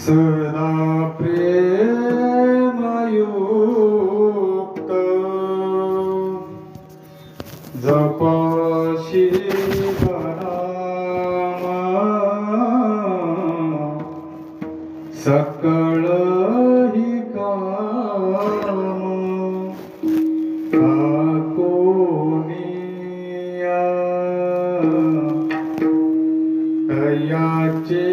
सदा प्रेमयुक्त जपाशी सकळ हि काम कोनिया तयाचे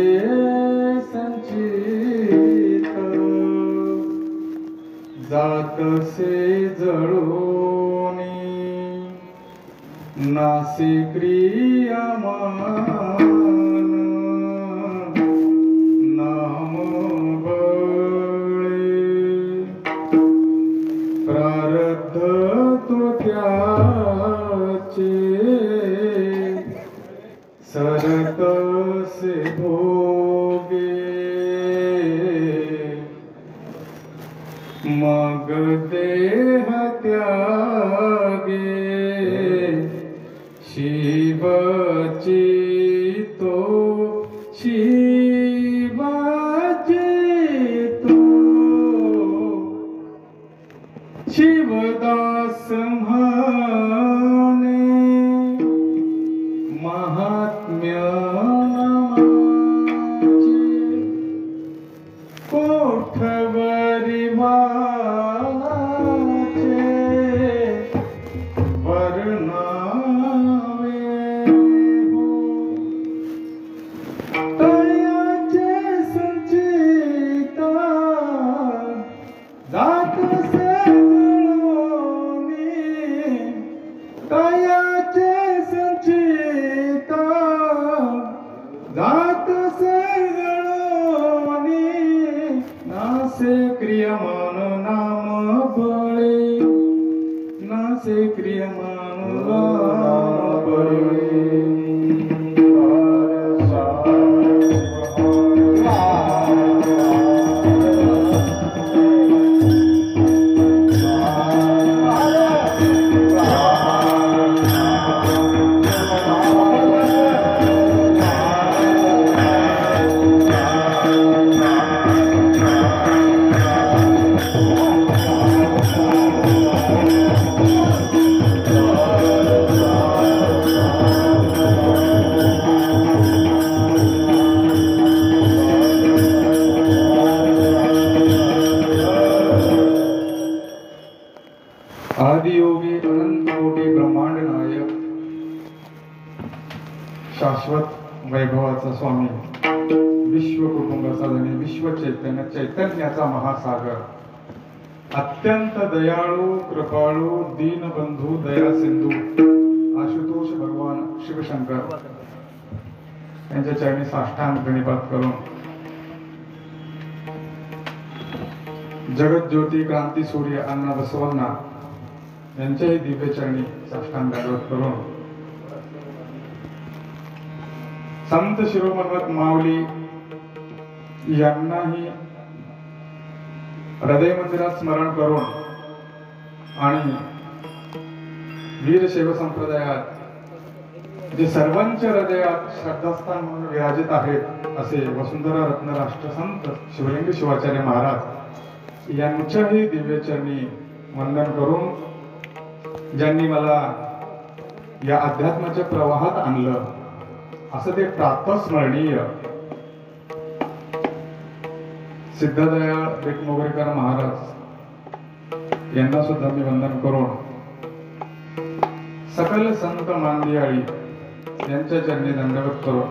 संचित जातसे जळोनी नासे क्रियामान नाम प्रारब्ध तो त्याचे सरत से भोगे मग देह त्यागे शिवची तो शिवदास म्हणे महात्म्य नामाचे कोठवरी वाचे वर्णावे हो तयाचे संचिता जातसे तयाचे संचिता जातसे जळोनी नासे क्रियमान नाम बळे नासे क्रियमान नाम बळे आदियोगी अनंत कोटी ब्रह्मांड नायक शाश्वत वैभवाचा स्वामी विश्व कुटुंबाचा धनी विश्व चैतन्याचा महासागर अत्यंत दयाळू कृपाळू दीनबंधू दया सिंधू आशुतोष भगवान शिवशंकर यांच्या चरणी साष्टांग प्रणिपात करून जगत ज्योती क्रांती सूर्य अण्णा बसवण्णा यांच्याही दिव्य चरणी साष्टांग दंडवत करून संत शिरोमणवत माऊली यांनाही हृदय मंदिरात स्मरण करून आणि वीरशैव संप्रदायात जे सर्वांच्या हृदयात श्रद्धास्थान म्हणून विराजित आहेत असे वसुंधरा रत्न राष्ट्रसंत शिवलिंग शिवाचार्य महाराज यांच्याही दिव्य चरणी वंदन करून ज्यांनी मला या अध्यात्माच्या प्रवाहात आणलं असं ते प्रातस्मरणीय सिद्धदयाळ बेटमोगरेकर महाराज यांना सुद्धा मी वंदन करून सकल संत मांदियाळी यांच्या चरणी दंडवत करून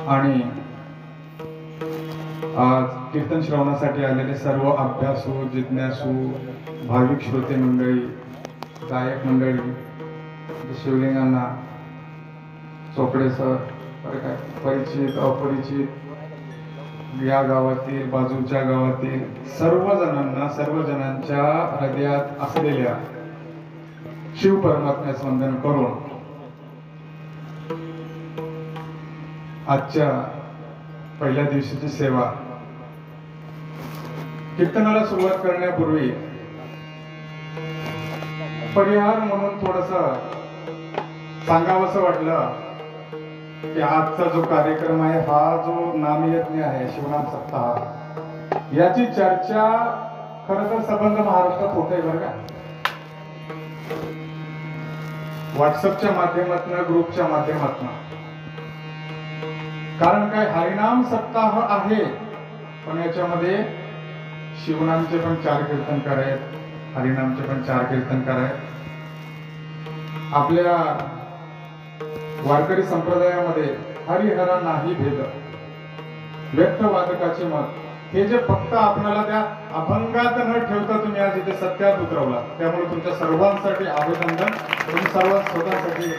आणि आज कीर्तन श्रवणासाठी आलेले सर्व अभ्यासू जिज्ञासू भाविक श्रोते मंडळी गायक मंडळी शिवलिंगांना चोपडे सर परिचित अपरिचित या गावातील बाजूच्या गावातील सर्वजणांच्या हृदयात असलेल्या शिव परमात्म्यास वंदन करून आजच्या पहिल्या दिवशीची सेवा कीर्तनाला सुरुवात करण्यापूर्वी परिहार म्हणून थोडासा सांगावंसं वाटलं की आजचा जो कार्यक्रम आहे, हा जो नामयज्ञ आहे, शिवनाम सप्ताह, याची चर्चा खरं तर सबंध महाराष्ट्रात होत आहे बरं का. व्हॉट्सअपच्या माध्यमातून, ग्रुपच्या माध्यमातून. कारण काय, हरिनाम सप्ताह आहे, पण याच्यामध्ये शिवनामचे पण 4 कीर्तनकार आहेत, हरिनामचे पण 4 कीर्तनकार आहेत. आपल्या वारकरी संप्रदायामध्ये हरिहरा नाही भेद, व्यक्त वादकाचे मत, हे जे फक्त आपल्याला त्या अभंगात न ठेवता तुम्ही आज इथे सत्यात उतरवला, त्यामुळे तुमच्या सर्वांसाठी अभिनंदन. तुम्ही सर्व स्वतःसाठी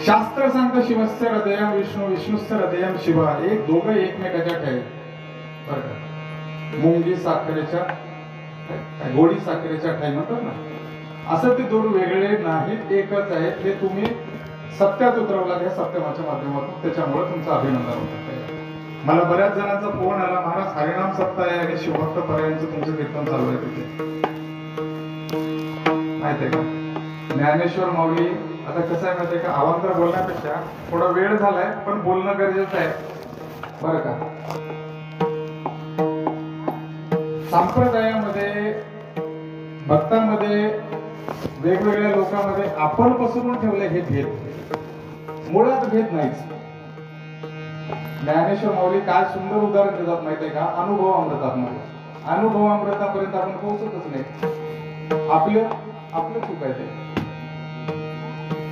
शास्त्र सांगतं शिवस्य हृदयम विष्णू, विष्णुस्य हृदयम शिव. एक दोघं एकमेकाच्या ठाई बरं का. मुंगी साखरेच्या, गोडी साखरेच्या ठाई म्हणतात ना, असं ते दोन वेगळे नाहीत, एकच आहेत. हे तुम्ही सत्यात उतरवला या सप्तमाच्या माध्यमातून, त्याच्यामुळे तुमचं अभिनंदन होतं. मला बऱ्याच जणांचा फोन आला, महाराज हरिनाम सप्ताह आहे आणि शिवभक्त पर्यंत तुमचं कीर्तन चालू आहे तिथे, माहितीये का. ज्ञानेश्वर माऊली, आता कसं आहे माहितीये का, अवांतर बोलण्यापेक्षा थोडा वेळ झालाय पण बोलणं गरजेचं आहे बरं का. संप्रदायामध्ये, भक्तांमध्ये, वेगवेगळ्या लोकांमध्ये आपण पसरून ठेवले हे भेद, मुळात भेद नाहीच. ज्ञानेश्वर माऊली काय सुंदर उदाहरण देतात माहितीये का, अनुभव अमृतामध्ये. अनुभव अमृतापर्यंत आपण पोहोचतच नाही, आपलं चूक आहे ते.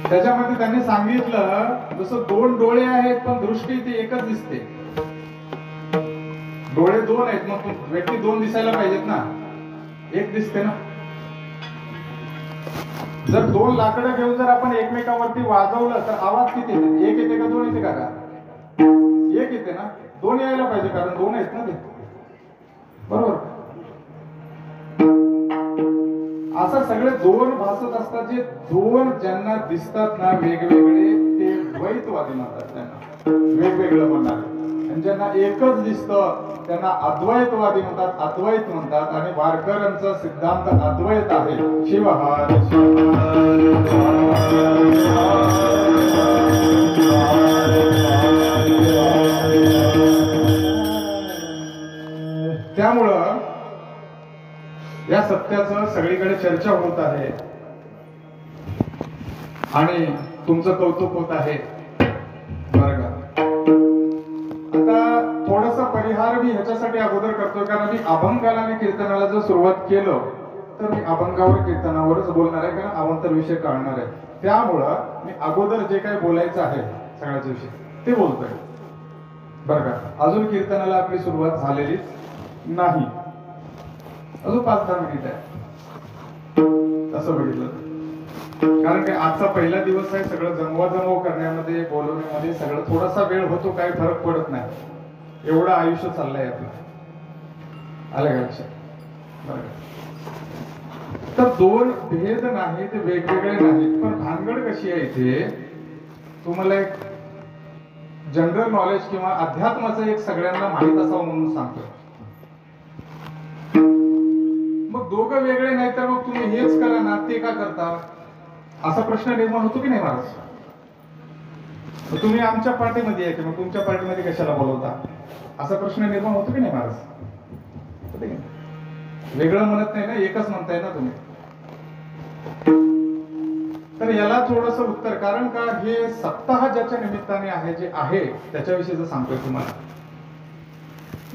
त्याच्यामध्ये त्यांनी सांगितलं, जसं 2 डोळे आहेत पण दृष्टी ती एकच दिसते. डोळे 2 आहेत, मग व्यक्ती 2 दिसायला पाहिजेत ना, एक दिसते ना. जर 2 लाकडं घेऊन जर आपण एकमेकावरती वाजवलं तर आवाज किती येते, एक येते का 2 येते का? एक येते ना. 2 यायला पाहिजे, कारण 2 आहेत ना ते, बरोबर. असं सगळे 2 भासत असतात, जे 2 ज्यांना दिसतात ना वेगवेगळे, ते द्वैतवादी म्हणतात त्यांना, वेगवेगळं म्हणणार. आणि ज्यांना एकच दिसतं त्यांना अद्वैतवादी म्हणतात, अद्वैत म्हणतात. आणि वारकऱ्यांचा सिद्धांत अद्वैत आहे. शिवहार त्यामुळं या सत्याचं सगळीकडे चर्चा होत आहे आणि तुमचं कौतुक होत आहे बरं का. आता थोडासा परिहार मी ह्याच्यासाठी अगोदर करतोय, कारण मी अभंगाला आणि कीर्तनाला जर सुरुवात केलं तर मी अभंगावर कीर्तनावरच बोलणार आहे, कारण अवांतर विषय काढणार आहे. त्यामुळं मी अगोदर जे काही बोलायचं आहे सगळ्याच विषय ते बोलतोय बरं का. अजून कीर्तनाला आपली सुरुवात झालेलीच नाही, अजून 5-10 मिनिट आहे असं बघितलं. कारण की आजचा पहिला दिवस आहे, सगळं जमवाजमव करण्यामध्ये, बोलवण्यामध्ये सगळं थोडासा वेळ होतो, काही फरक पडत नाही. एवढं आयुष्य चाललंय आपलं, आलं का लक्षात बरं. तर 2 भेद नाही, ते वेगवेगळे नाहीत, पण भानगड कशी आहे इथे, तुम्हाला एक जनरल नॉलेज किंवा अध्यात्माचं एक सगळ्यांना माहित असावं म्हणून सांगतो. मग दोघं वेगळे नाही तर मग तुम्ही हेच करा ना, ते का करता, असा प्रश्न निर्माण होतो की नाही महाराज. तुम्ही आमच्या पार्टीमध्ये आहे, मग तुमच्या पार्टीमध्ये कशाला बोलवता, असा प्रश्न निर्माण होतो की नाही महाराज. वेगळं म्हणत नाही ना, एकच म्हणताय ना तुम्ही. तर याला थोडस उत्तर, कारण का हे सप्ताह ज्याच्या निमित्ताने आहे, जे आहे त्याच्याविषयीच सांगतोय तुम्हाला.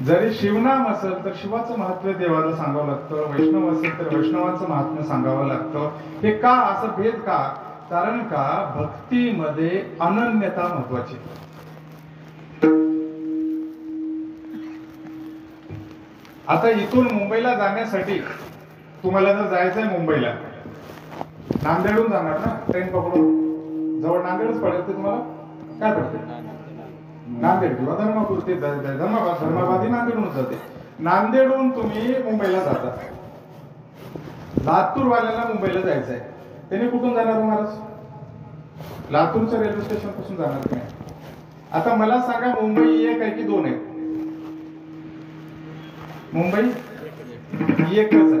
जरी शिवनाम असेल तर शिवाचं महत्व देवाला सांगावं लागतं, वैष्णव असेल तर वैष्णवांचं महात्म्य सांगावं लागतं. हे का असं भेद का, कारण का भक्तीमध्ये अनन्यता महत्वाची. आता इथून मुंबईला जाण्यासाठी तुम्हाला जर जायचंय मुंबईला, नांदेडहून जाणार ना, ट्रेन पकडून, जवळ नांदेडच पडेल ते तुम्हाला, काय पडते नांदेड किंवा धर्मापूर, ते धर्माबादी नांदेडहून जाते. नांदेडहून तुम्ही मुंबईला जाता, लातूर वाल्याला मुंबईला जायचंय, त्याने कुठून जाणार महाराज, लातूरच्या रेल्वे स्टेशन पासून जाणार की नाही. आता मला सांगा, मुंबई 1 आहे की 2 आहे, मुंबई 1च आहे,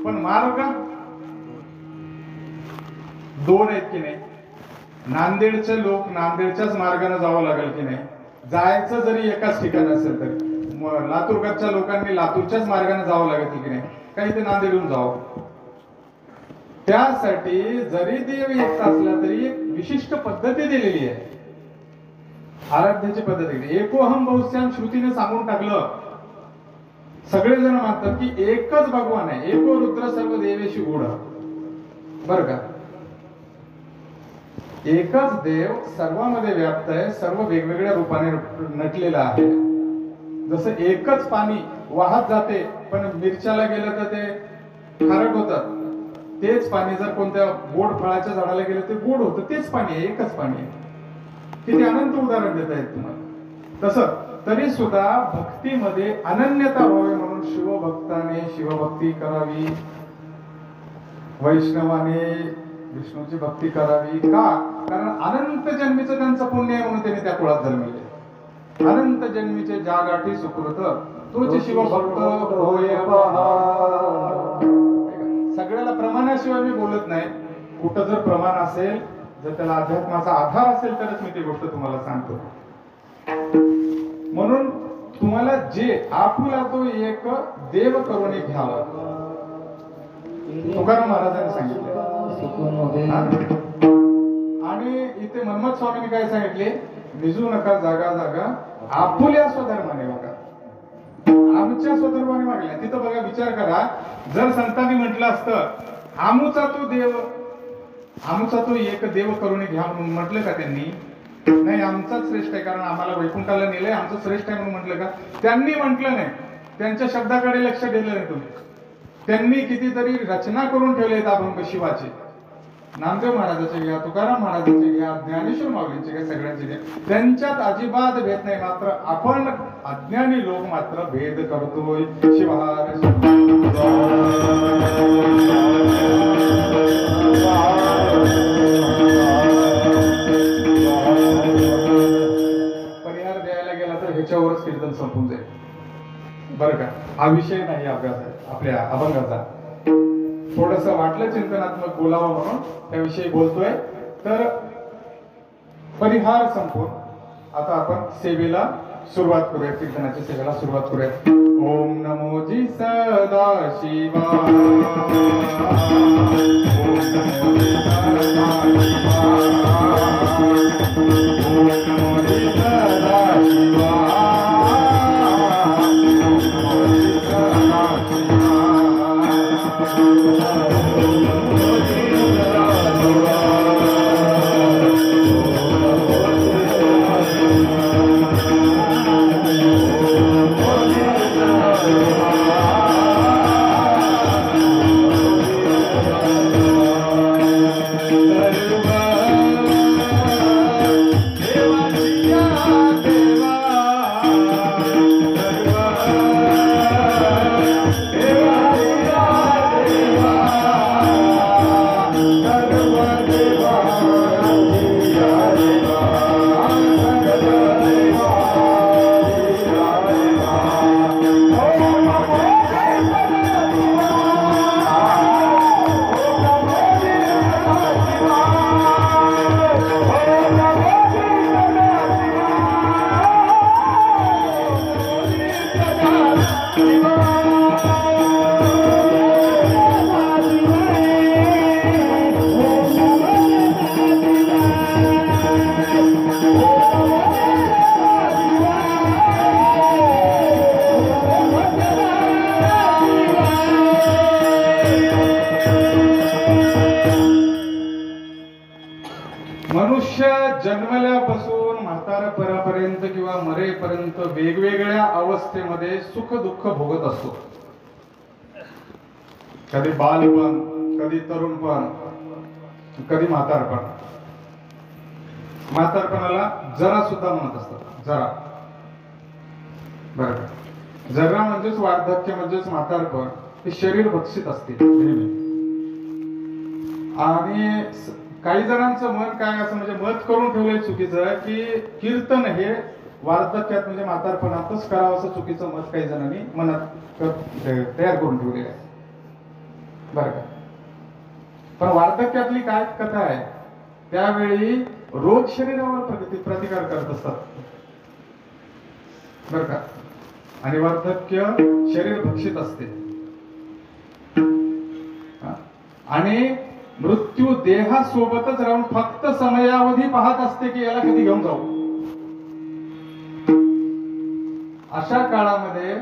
पण मार्ग दोन आहेत की नाही, नांदेडचे लोक नांदेडच्याच मार्गाने जावं लागेल की नाही, जायचं जरी एकाच ठिकाणी असेल तरी लातूरकडच्या लोकांनी लातूरच्याच मार्गाने जावं लागेल की नाही, काही ते नांदेडहून जावं. त्यासाठी जरी देव एक असला तरी एक विशिष्ट पद्धती दिलेली आहे, आराध्याची पद्धती. एकोहम बहुश्याम श्रुतीने सांगून टाकलं. सगळेजण मानतात की एकच भगवान आहे, एको रुद्र सर्व देवेशी गूढ. बर का, एकच देव सर्वांमध्ये व्याप्त आहे, सर्व वेगवेगळ्या रूपाने नटलेला आहे. जसं एकच पाणी वाहत जाते, पण मिरच्याला गेलं तर ते खारट होतात, तेच पाणी जर कोणत्या गोड फळाच्या झाडाला गेलं ते गोड होतं. तेच पाणी आहे, एकच पाणी आहे. किती अनंत उदाहरण देता येत तुम्हाला. तसं तरी सुद्धा भक्तीमध्ये अनन्यता व्हावी म्हणून शिवभक्ताने शिवभक्ती करावी, वैष्णवाने विष्णूची भक्ती करावी. का? कारण अनंत जन्मीचं त्यांचं पुण्य आहे म्हणून त्यांनी त्या कुळात जन्मले. अनंत जन्मीचे ज्या गाठी सुकृत तोच शिवभक्त होय पहा. सगळ्याला प्रमाणाशिवाय मी बोलत नाही. कुठं जर प्रमाण असेल, जर त्याला अध्यात्माचा आधार असेल तरच मी ती गोष्ट तुम्हाला सांगतो. म्हणून तुम्हाला जे आपुला तो एक देव करून घ्यावा, तुकाराम महाराजांनी सांगितले. आणि इथे मनमथ स्वामींनी काय सांगितले, निजू नका जागा जागा आपुल्या स्वधर्माने वागा. आमच्या स्वधर्माने वागल्या. तिथं बघा, विचार करा, जर संतांनी म्हटलं असतं आमुचा तो देव, आमुचा तो एक देव करून घ्या म्हणून म्हटलं का त्यांनी? नाही, आमचाच श्रेष्ठ आहे कारण आम्हाला वैकुंठाला नेलंय, आमचं श्रेष्ठ आहे म्हणून म्हटलं का? त्यांनी म्हटलं नाही. त्यांच्या शब्दाकडे लक्ष दिलं नाही तुम्ही. त्यांनी कितीतरी रचना करून ठेवले आहेत अभंग शिवाचे. नामदेव महाराजांचे घ्या, तुकाराम महाराजांचे घ्या, ज्ञानेश्वर माऊलींचे घ्या, सगळ्यांचे घ्या. त्यांच्यात अजिबात भेद नाही. मात्र आपण अज्ञानी लोक मात्र भेद करतोय. शिवहार परिहार द्यायला गेला तर ह्याच्यावरच कीर्तन संपून जाईल. बरं का, हा विषय नाही अभ्यास आहे आपल्या अभंगाचा. थोडस वाटलं चिंतनात्मक बोलावं म्हणून त्याविषयी बोलतोय. तर परिहार संपून आता आपण सेवेला सुरुवात करूया, कीर्तनाच्या सेवेला सुरुवात करूया. ओम नमोजी सदा शिवा, ओम नमोजी सदा शिवा, ओम नमोजी सदा शिवा, ओम नमोजी सदा शिवा. मनुष्य जन्मल्यापासून म्हातारपणापर्यंत किंवा मरेपर्यंत वेगवेगळ्या अवस्थेमध्ये सुख दुःख भोगत असतो. कधी बालपण, कधी तरुणपण, कधी म्हातारपण. म्हातारपणाला जरा सुद्धा म्हणत असतात, जरा. बरं, जरा म्हणजेच वार्धक्य म्हणजेच म्हातारपण. हे शरीर भक्षित असते नेहमी. आणि काही जणांचं मन काय असं म्हणजे मत करून ठेवलंय चुकीचं की कीर्तन हे वार्धक्यात म्हणजे म्हातारपणातच करावं असं चुकीचं मत काही जणांनी मनात तयार करून ठेवलेलं आहे. बरं का, पण वार्धक्यातली काय कथा आहे, त्यावेळी रोग शरीरावर प्रतिकार करत असतात बर का, आणि वार्धक्य शरीर भक्षित असते आणि मृत्यू देहासोबतच राहून फक्त समयावधी पाहत असते की याला कधी घेऊन जाऊ. अशा काळामध्ये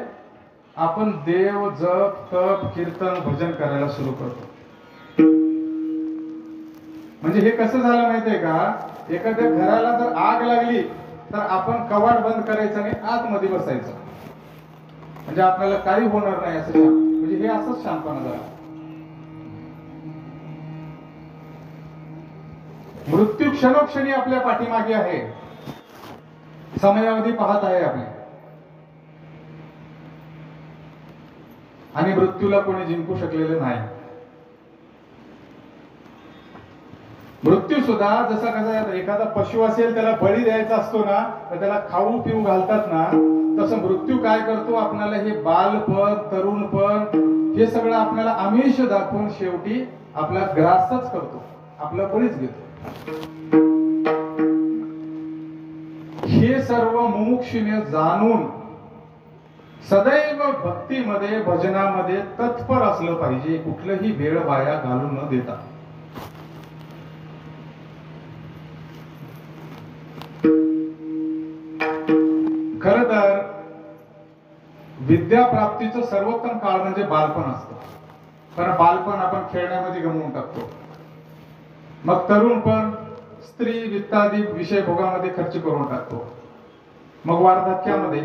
आपण देव जप तप कीर्तन भजन करायला सुरू करतो. म्हणजे हे कसं झालं माहितीये का, एखाद्या घराला जर आग लागली तर आपण कवाट बंद करायचं आणि आतमध्ये बसायचं, म्हणजे आपल्याला काही होणार नाही असं म्हणजे हे असंच शांतपणा झाला. मृत्यू क्षणोक्षणी आपल्या पाठीमागे आहे, समयावधी पाहत आहे आपले, आणि मृत्यूला कोणी जिंकू शकलेले नाही. मृत्यू सुद्धा जसा कसा एखादा पशु असेल त्याला बळी द्यायचा असतो ना, तर त्याला खाऊ पिऊ घालतात ना, तसं मृत्यू काय करतो, आपल्याला हे बालपण तरुणपण हे सगळं आपल्याला आमिष दाखवून शेवटी आपला ग्रासच करतो, आपला बळीच घेतो. हे सर्व मुमुक्षुने जाणून सदैव भक्तीमध्ये भजनामध्ये तत्पर असलं पाहिजे, कुठलंही वेळ वाया घालून न देता. खर तर विद्या प्राप्तीचं सर्वोत्तम काळ म्हणजे बालपण असतं, कारण बालपण आपण खेळण्यामध्ये गमावून टाकतो. मग तरुणपण स्त्री वित्तादी विषय भोगामध्ये खर्च करून टाकतो. मग वार्धक्यामध्ये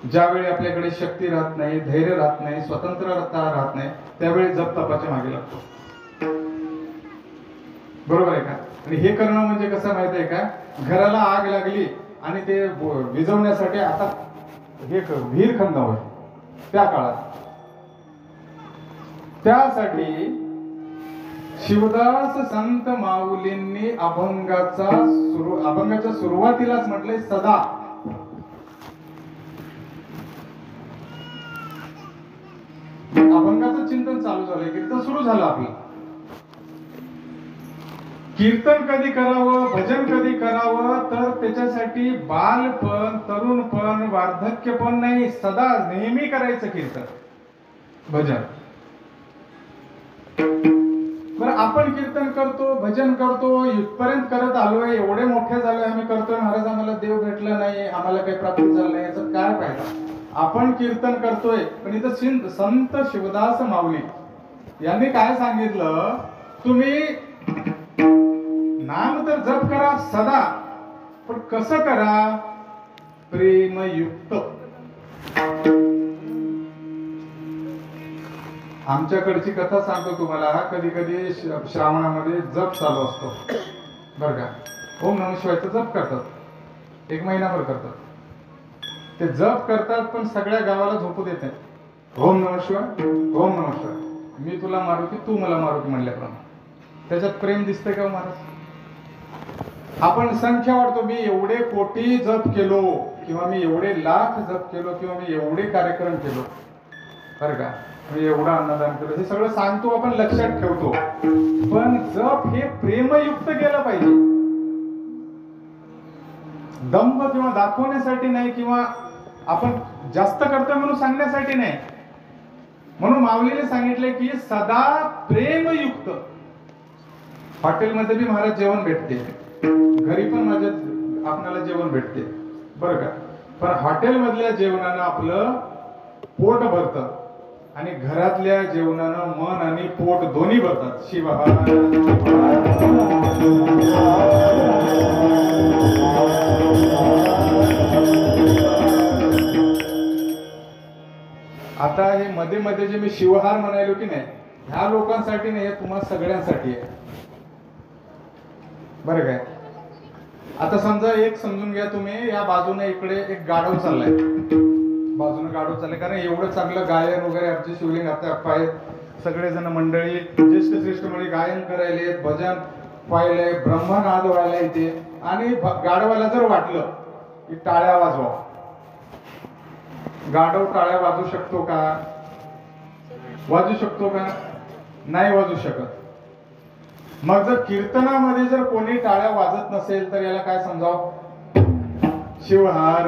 ज्यावेळी आपल्याकडे शक्ती राहत नाही, धैर्य राहत नाही, स्वतंत्रता राहत नाही, त्यावेळी जप तपाच्या मागे लागतो. बरोबर आहे का? आणि हे करणं म्हणजे कसं माहित आहे का, घराला आग लागली आणि ते विझवण्यासाठी आता हे विहीर खंदावं त्या काळात, त्यासाठी शिवदास संत माऊलींनी अभंगाच्या सुरुवातीलाच म्हटले सदा. अभंगाचं चिंतन चालू झालंय, कीर्तन सुरू झालं आपलं. कीर्तन कधी करावं, भजन कधी करावं, तर त्याच्यासाठी बालपण तरुणपण वार्धक्यपण नाही, सदा नेहमी करायचं कीर्तन भजन. बरं, आपण कीर्तन करतो भजन करतो इथपर्यंत करत आलोय, एवढे मोठे झालोय आम्ही करतोय, महाराज आम्हाला देव भेटला नाही, आम्हाला काही प्राप्ती झालं नाही, याचा काय फायदा? आपण कीर्तन करतोय, पण इथं संत शिवदास माऊली यांनी काय सांगितलं, तुम्ही नाम तर जप करा सदा, पण कसं करा? प्रेमयुक्त. आमच्याकडची कथा सांगतो तुम्हाला. कधी कधी श्रावणामध्ये जप चालू असतो बर का, ओम नमः शिवायचं जप करतात, 1 महिनाभर करतात. ते जप करतात पण सगळ्या गावाला झोपू देत नाही. ओम नमः शिवाय, ओम नमः शिवाय, मी तुला मारू की तू मला मारू की म्हणल्याप्रमाणे. त्याच्यात प्रेम दिसतंय का महाराज? आपण संख्या वाढतो, मी एवढे कोटी जप केलो, किंवा मी एवढे लाख जप केलो, किंवा मी एवढे कार्यक्रम केलो बरं का, मी एवढं अन्नदान केलं, हे सगळं सांगतो आपण, लक्षात ठेवतो. पण जप हे प्रेमयुक्त केलं पाहिजे, दंभ किंवा दाखवण्यासाठी नाही, किंवा आपण जास्त करतोय म्हणून सांगण्यासाठी नाही. म्हणून माऊलीने सांगितले की सदा प्रेमयुक्त. हॉटेलमध्ये बी महाराज जेवण भेटते, घरी पण माझ्या आपल्याला जेवण भेटते बरं का, पण हॉटेल मधल्या जेवणानं आपलं पोट भरतं आणि घरातल्या जेवणानं मन आणि पोट दोन्ही भरतात. शिवा आता हे मध्ये मध्ये जे मी शिवहार म्हणायलो की नाही, ह्या लोकांसाठी नाही, तुम्हा सगळ्यांसाठी आहे बरं काय. आता समजा एक समजून घ्या तुम्ही, या बाजूने इकडे एक गाढव चाललाय, बाजूने गाढव चाललाय, कारण एवढं चांगलं गायन वगैरे आमचे शिवलिंग आता आहेत, सगळेजण मंडळी ज्येष्ठ श्रेष्ठ मंडळी गायन करायले, भजन व्हायलंय, ब्रह्मनाद व्हायला इथे, आणि गाढवाला जर वाटलं की टाळ्या वाजवा, गाढव टाळ्या वाजू शकतो का? वाजू शकतो का? नाही वाजू शकत. मग जर कीर्तनामध्ये जर कोणी टाळ्या वाजत नसेल तर याला काय समजावं? शिवहार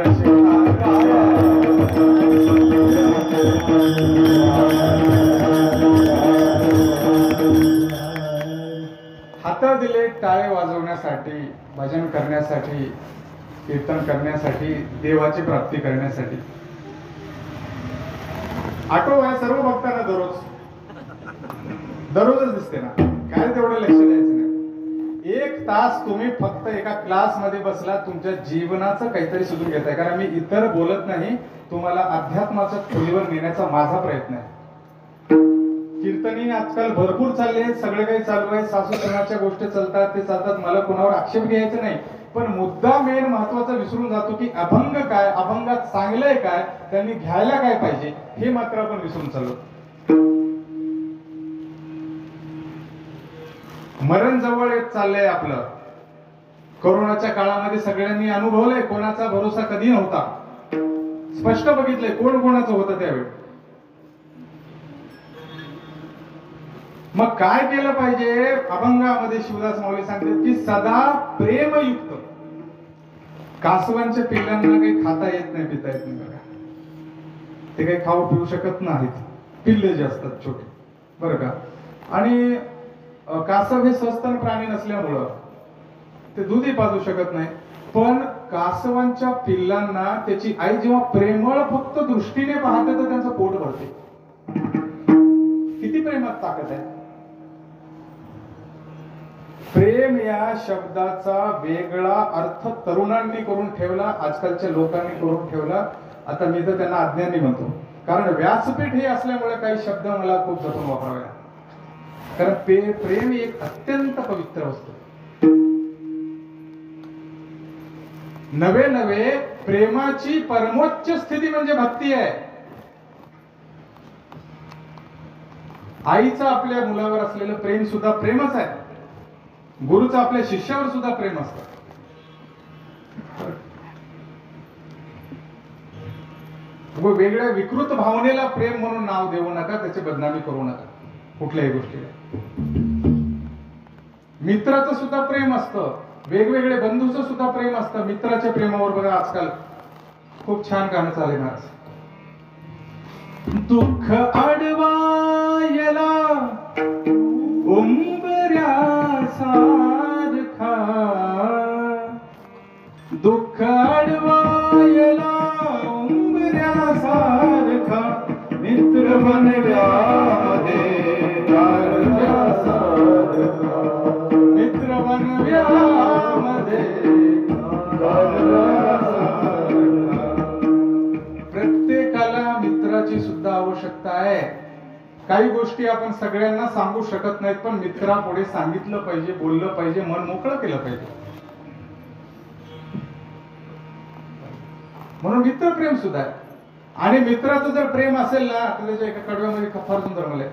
हात दिले टाळे वाजवण्यासाठी, भजन करण्यासाठी, कीर्तन करण्यासाठी, देवाची प्राप्ती करण्यासाठी. आठव आहे सर्व भक्तांना दररोजच दिसते ना, काय तेवढं लक्ष द्यायचं नाही. 1 तास तुम्ही फक्त एका क्लासमध्ये बसला, तुमच्या जीवनाचं काहीतरी सुधून घेताय. कारण मी इतर बोलत नाही, तुम्हाला अध्यात्माच्या खोलीवर नेण्याचा माझा प्रयत्न आहे. कीर्तनी आजकाल भरपूर चालले आहेत, सगळं काही चालू आहे, सासू सुनाच्या गोष्टी चालतात, ते चालतात. मला कोणावर आक्षेप घ्यायचा नाही, पण मुद्दा मेन महत्वाचा विसरून जातो की अभंग काय, अभंगात चांगलंय काय, त्यांनी घ्यायला काय पाहिजे, हे मात्र आपण विसरून चाललो. मरण जवळ येत चाललंय आपलं. कोरोनाच्या काळामध्ये सगळ्यांनी अनुभवलंय, कोणाचा भरोसा कधी नव्हता. स्पष्ट बघितलंय कोण कोणाचं होतं त्यावेळी. मग काय केलं पाहिजे? अभंगामध्ये शिवदास माऊली सांगतात की सदा प्रेमयुक्त. कासवांच्या पिल्लांना काही खाता येत नाही, पिता येत नाही बघा. ते काही खाऊ पिऊ शकत नाहीत, पिल्ले जे असतात छोटे, बरं का. आणि कासव हे सस्तन प्राणी नसल्यामुळं ते दूधही पाजू शकत नाही. पण कासवांच्या पिल्लांना त्याची आई जेव्हा प्रेमळ फक्त दृष्टीने पाहते तर त्यांचं पोट भरते. किती प्रेमात ताकद आहे. प्रेम या शब्दाचा वेगळा अर्थ तरुणांनी करून ठेवला, आजकालच्या लोकांनी करून ठेवला. आता मी तर त्यांना अज्ञानी म्हणतो, कारण व्यासपीठ हे असल्यामुळे काही शब्द मला खूप जपून वापरावे लागतात. कारण प्रेम एक अत्यंत पवित्र वस्तू. नवे नवे प्रेमाची परमोच्च स्थिती म्हणजे भक्ती आहे. आईचं आपल्या मुलावर असलेलं प्रेम सुद्धा प्रेमच आहे. गुरुचं आपल्या शिष्यावर सुद्धा प्रेम असतं. वेगळ्या विकृत भावनेला प्रेम म्हणून नाव देऊ नका, त्याची बदनामी करू नका कुठल्याही गोष्टीला. मित्राचं सुद्धा प्रेम असतं, वेगवेगळे बंधूचं सुद्धा प्रेम असतं. मित्राच्या प्रेमावर बघा आजकाल खूप छान गाणं चाललंय महाराज. दुःख अडवायला उंबऱ्यासारखा, दुःख अडवायला उंबऱ्यासारखा, मित्र बनव्यामध्ये गारव्यासारखा, मित्र बनव्यामध्ये गारव्यासारखा. प्रत्येकाला मित्राची सुद्धा आवश्यकता आहे. काही गोष्टी आपण सगळ्यांना सांगू शकत नाहीत, पण मित्रापुढे सांगितलं पाहिजे, बोललं पाहिजे, मन मोकळं केलं पाहिजे. म्हणून मित्रप्रेम सुद्धा आहे. आणि मित्राचं जर प्रेम असेल ना तर त्याच्या एका कडव्यामध्ये फार सुंदर म्हणलंय,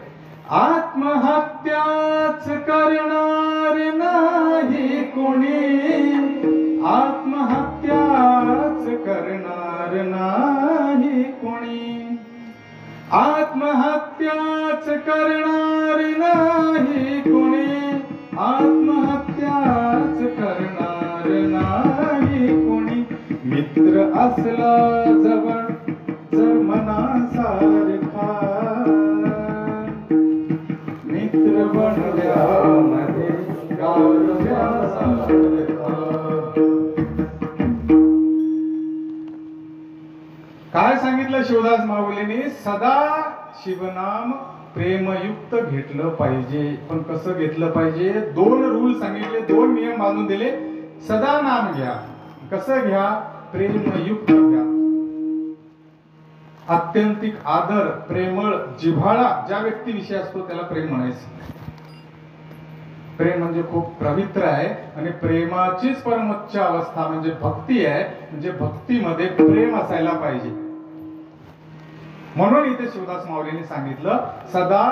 आत्महत्याच करणार नाही कोणी, आत्महत्याच करणार नाही कोणी, आत्महत्याच करणार नाही कोणी, आत्महत्याच करणार नाही कोणी. मित्र असला जवळ जर मनासारखा, मित्र बनल्यामध्ये गारव्यासारखा. काय सांगितलं शिवदास माऊलींनी? सदा शिवनाम प्रेमयुक्त घेतलं पाहिजे. पण कसं घेतलं पाहिजे? 2 रूल सांगितले, 2 नियम बांधून दिले. सदा नाम घ्या. कसं घ्या? प्रेमयुक्त घ्या. आत्यंतिक आदर, प्रेमळ, जिव्हाळा ज्या व्यक्तीविषयी असतो त्याला प्रेम म्हणायचं. प्रेम म्हणजे खूप पवित्र आहे आणि प्रेमाचीच परमोच्च अवस्था म्हणजे भक्ती आहे. म्हणजे भक्तीमध्ये प्रेम असायला पाहिजे. म्हणून इथे शिवदास माऊलींनी सांगितलं सदा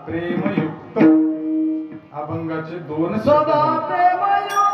प्रेमयुक्त. अभंगाचे 2 सदा प्रेमयुक्त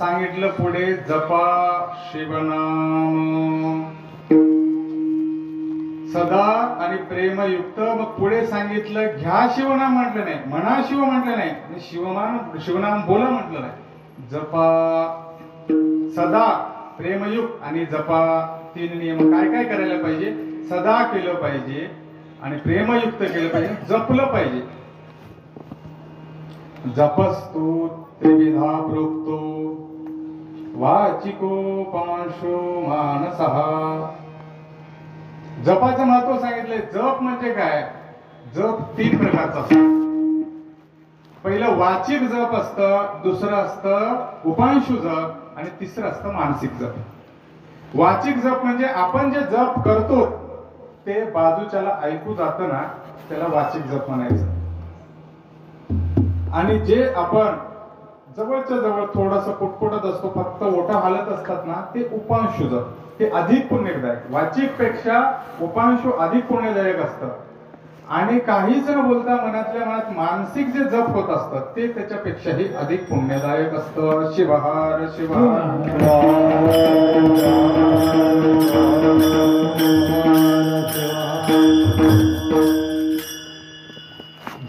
सांगितलं पुढे जपा शिवनाम सदा आणि प्रेमयुक्त. मग पुढे सांगितलं घ्या शिवनाम म्हटलं नाही, म्हणा शिव म्हटलं नाही, शिवनाम बोला म्हटलं नाही. जपा सदा प्रेमयुक्त आणि जपा तीन नियम काय काय करायला पाहिजे. सदा केलं पाहिजे आणि प्रेमयुक्त केलं पाहिजे, जपलं पाहिजे. जपस्तु त्रिविधा प्रोक्तो वाचिको पांशो मानसः. जपाचं महत्व सांगितलंय. जप म्हणजे काय. जप तीन प्रकारचा असतो. पहिलं वाचिक जप असतं, दुसरं असतं उपांशु जप आणि तिसरं असतं मानसिक जप. वाचिक जप म्हणजे आपण जे जप करतो ते बाजूच्याला ऐकू जातं ना, त्याला वाचिक जप म्हणायचं. आणि जे आपण जवळच्या जवळ थोडस पुटपुटत असतो, फक्त ओठा हालत असतात ना, ते उपांशु जप. ते अधिक पुण्यदायक. वाचिक पेक्षा उपांशु अधिक पुण्यदायक असतं. आणि काहीच न बोलता मनातल्या मनात मानसिक जे जप होत असतं ते त्याच्यापेक्षाही अधिक पुण्यदायक असतं. शिवहार शिवहार.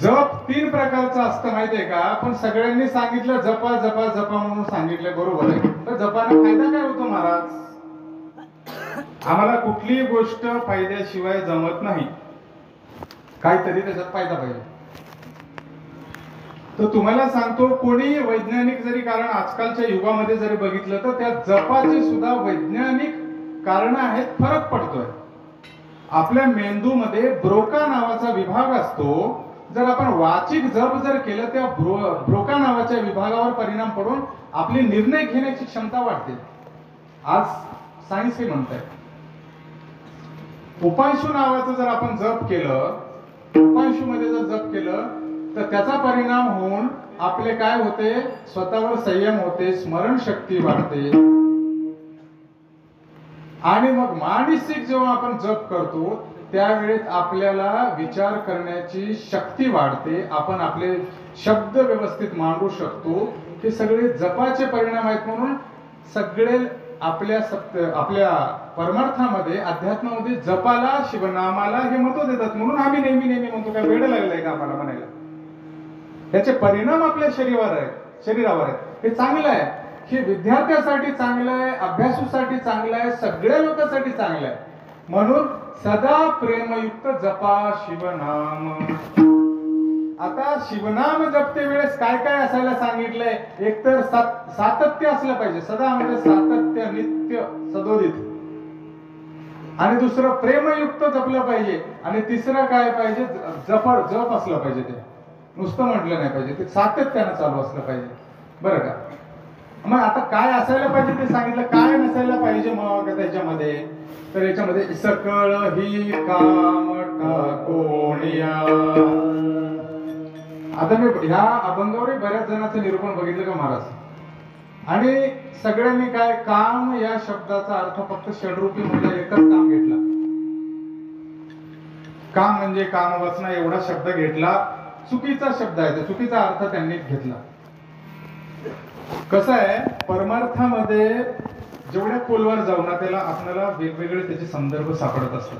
जप तीन प्रकारचं असतं माहितीये का. पण सगळ्यांनी सांगितलं जपा जपा जपा म्हणून सांगितलं, बरोबर आहे. तर जपाने फायदा काय होतो महाराज. आम्हाला कुठलीही गोष्ट फायद्याशिवाय जमत नाही, काहीतरी त्याच्यात फायदा पाहिजे. तर तुम्हाला सांगतो, कोणी वैज्ञानिक जरी कारण आजकालच्या युगामध्ये जरी बघितलं तर त्या जपाची सुद्धा वैज्ञानिक कारण आहेत. फरक पडतोय. आपल्या मेंदूमध्ये ब्रोका नावाचा विभाग असतो. जर आपण वाचिक जप जर केलं त्या ब्रोका नावाच्या विभागावर परिणाम पडून आपली निर्णय घेण्याची क्षमता वाढते. आज सायन्स हे म्हणत आहे. उपांशु नावाचं जर आपण जप केलं, उपांशु मध्ये जर जप केलं तर त्याचा परिणाम होऊन आपले काय होते, स्वतःवर संयम होते, स्मरणशक्ती वाढते. आणि मग मानसिक जेव्हा आपण जप करतो त्यावेळेस आपल्याला विचार करण्याची शक्ती वाढते. आपण आपले शब्द व्यवस्थित मांडू शकतो. हे सगळे जपाचे परिणाम आहेत. म्हणून सगळे आपल्या परमार्थामध्ये, अध्यात्मामध्ये जपाला, शिवनामाला हे महत्व देतात. म्हणून आम्ही नेहमी नेहमी म्हणतो, काय वेळ लागलाय का आम्हाला म्हणायला. त्याचे परिणाम आपल्या शरीरावर आहेत. हे चांगलं आहे. हे विद्यार्थ्यासाठी चांगलं आहे, अभ्यासूसाठी चांगलं आहे, सगळ्या लोकांसाठी चांगलं आहे. म्हणून सदा प्रेमयुक्त जपा शिवनाम. आता शिवनाम जपते वेळेस काय काय असायला सांगितलंय. एकतर सातत्य असलं पाहिजे. सदा म्हणजे सातत्य, नित्य, सदोदित. आणि दुसरं प्रेमयुक्त जपलं पाहिजे. आणि तिसरं काय पाहिजे, जप असलं पाहिजे. ते नुसतं म्हटलं नाही पाहिजे, ते सातत्यानं चालू असलं पाहिजे. बरं का. मग आता काय असायला पाहिजे ते सांगितलं. काय नसायला पाहिजे मग त्याच्यामध्ये. तर याच्यामध्ये सकळ ही काम टाकोनिया. आता मी ह्या अभंगावर बऱ्याच जणांचं निरूपण बघितलं का महाराज. आणि सगळ्यांनी काय काम या शब्दाचा अर्थ फक्त षडरूपी म्हणजे एकच काम घेतला. काम म्हणजे काम वाचना एवढा शब्द घेतला. चुकीचा शब्द आहे. तो चुकीचा अर्थ त्यांनी घेतला. कसं आहे, परमार्थामध्ये जेवढ्या खोलवर जाऊ ना त्याला आपल्याला वेगवेगळे त्याचे संदर्भ सापडत असतात.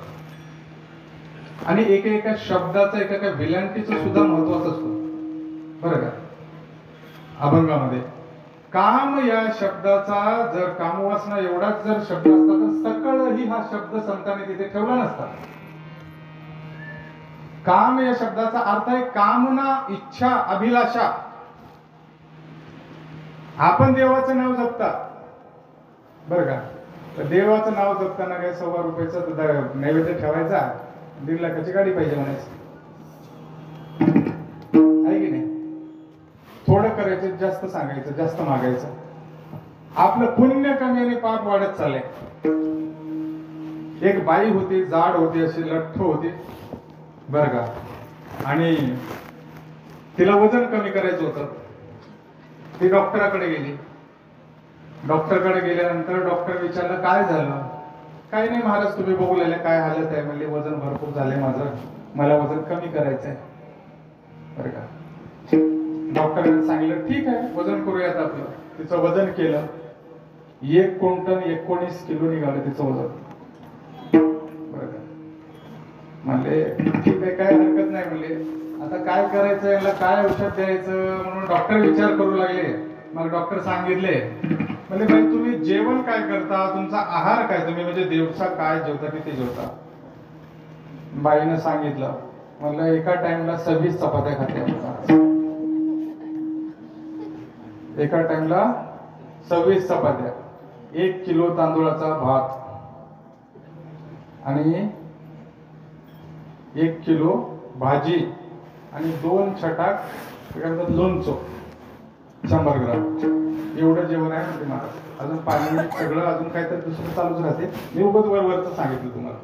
आणि एका शब्दाचा एका विलांटीचं सुद्धा महत्वाचं असतं. बरं का. अभंगामध्ये काम या शब्दाचा जर कामवासना एवढाच जर शब्द असता तर सकळ ही हा शब्द संतांनी तिथे ठेवला नसता. काम या शब्दाचा अर्थ आहे कामना, इच्छा, अभिलाषा. आपण देवाचं नाव जपता, बरं का. तर देवाचं नाव जपताना काय 100 रुपयाचा नैवेद्य ठेवायचा, 1.5 लाखाची गाडी पाहिजे म्हणायचं आहे की नाही. थोडं करायचं, जास्त सांगायचं, जास्त मागायचं. आपलं पुण्य कमी आणि पाप वाढत चाललंय. एक बाई होती, जाड होती, अशी लठ्ठ होती, बरं का. आणि तिला वजन कमी करायचं होतं. ती डॉक्टराकडे गेली. डॉक्टरकडे गेल्यानंतर डॉक्टर विचारलं काय झालं. काही नाही महाराज, तुम्ही बघू लागले काय हालत आहे. म्हणजे वजन भरपूर झालंय माझं, मला वजन कमी करायचंय. बरं का. डॉक्टरांनी सांगितलं ठीक आहे वजन करूयात आपलं. तिचं वजन केलं. 1 क्विंटल 19 किलो निघालं तिचं वजन. बरं का म्हणले ठीक आहे काय हरकत नाही म्हणले. आता काय करायचं याला काय औषध द्यायचं म्हणून डॉक्टर विचार करू लागले. मग डॉक्टर सांगितले म्हणजे भाई तुम्ही जेवण काय करता तुमचा आहार काय तुम्ही म्हणजे दिवसा काय जेवता किती जेवता. बाईनं सांगितलं म्हणलं एका टाइमला 26 चपात्या खाते. एका टाइमला 26 चपात्या 1 किलो तांदूळाचा भात आणि 1 किलो भाजी आणि 2 छटाक लोणचं 100 ग्राम एवढं जेवण आहे म्हणते महाराज. अजून पाणी सगळं अजून काहीतरी दुसरं चालूच राहते. मी उगाच वरवरचं सांगितलं तुम्हाला.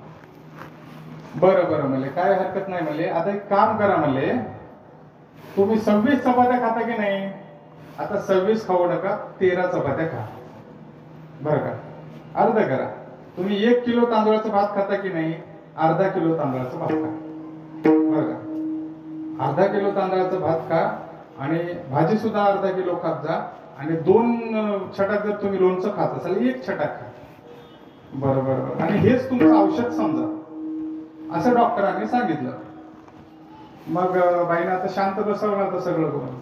बरं बरं म्हणले काय हरकत नाही म्हणले. आता एक काम करा म्हणले तुम्ही 26 चपात्या खाता की नाही. आता 26 खाऊ नका 13 चपात्या खा. बरं का अर्ध करा. तुम्ही 1 किलो तांदूळाचा भात खाता की नाही अर्धा किलो तांदळाचा भात खा. बरं का अर्धा किलो तांदळाचा भात खा आणि भाजी सुद्धा अर्धा किलो खात जा आणि 2 छटाक जर तुम्ही लोणचं खात असाल 1 छटाक खा. बरं बरं बरं आणि हेच तुमचं औषध समजा असं डॉक्टरांनी सांगितलं. मग बाईनं आता शांत बसवलं आता सगळं करून.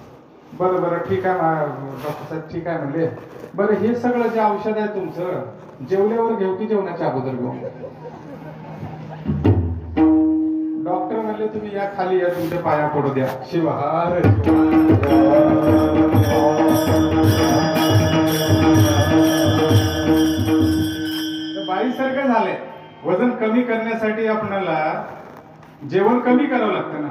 बरं बरं ठीक आहे डॉक्टर साहेब ठीक आहे म्हणले. बरं हे सगळं जे औषध आहे तुमचं जेवल्यावर घेऊ की जेवणाच्या अगोदर घेऊ. डॉक्टर म्हणले तुम्ही या खाली या तुमच्या पाया पडू द्या. शिवहार बाईसारखं झालंय. वजन कमी करण्यासाठी आपल्याला जेवण कमी करावं लागतं ना.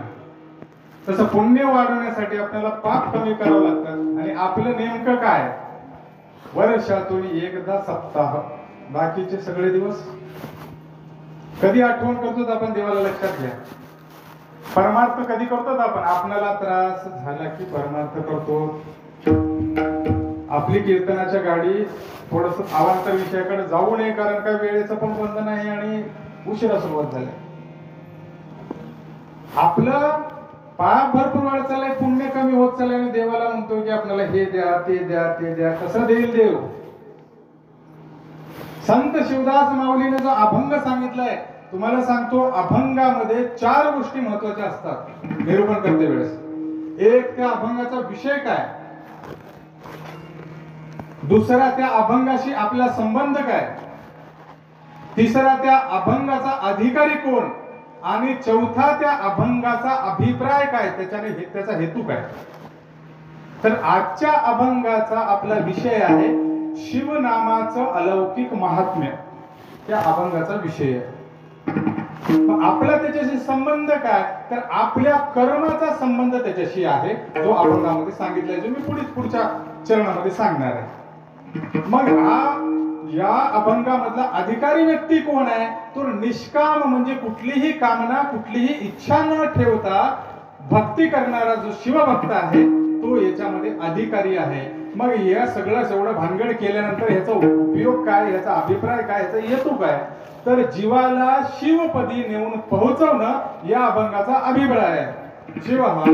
तसं पुण्य वाढवण्यासाठी आपल्याला पाप कमी करावं लागतं. आणि आपलं नेमकं काय वर्षातून एकदा सप्ताह बाकीचे सगळे दिवस कधी आठवण करतो आपण देवाला लक्षात घ्या. परमार्थ कधी करतो आपण आपल्याला त्रास झाला की परमार्थ करतो. आपली कीर्तनाच्या गाडी थोडस अवांतर विषयाकडे जाऊ नये कारण काय वेळेचं पण बंधन आहे आणि उशिरा सुरुवात झाली. आपलं पाप भरपूर वाढत चाललंय पुण्य कमी होत चाललंय आणि देवाला म्हणतो की आपल्याला हे द्या ते द्या ते द्या. कसं देईल देव. संत शिवदास माऊलीने जो अभंग सांगितलाय तुम्हाला सांगतो. अभंगामध्ये 4 गोष्टी महत्वाच्या असतात निरूपण करते वेळेस. एक त्या अभंगाचा विषय काय. दुसरा त्या अभंगाशी आपला संबंध काय. तिसरा त्या अभंगाचा अधिकारी कोण आणि चौथा त्या अभंगाचा अभिप्राय काय त्याच्याने त्याचा हेतू काय. तर आजच्या अभंगाचा आपला विषय आहे शिवनामाचं अलौकिक महात्म्य. त्या अभंगाचा विषय आहे. आपला त्याच्याशी संबंध काय तर आपल्या कर्माचा संबंध त्याच्याशी आहे जो अभंगामध्ये सांगितलाय जो मी पुढच्या चरणामध्ये सांगणार आहे. मग या अभंगामधला अधिकारी व्यक्ती कोण आहे तो निष्काम म्हणजे कुठलीही कामना कुठलीही इच्छा न ठेवता भक्ती करणारा जो शिवभक्त आहे तो याच्यामध्ये अधिकारी आहे. मग या सगळं एवढं भानगड केल्यानंतर ह्याचा उपयोग काय ह्याचा अभिप्राय काय ह्याचा हेतू काय तर जीवाला शिवपदी नेऊन पोहोचवणं या अभंगाचा अभिप्राय आहे. शिवहार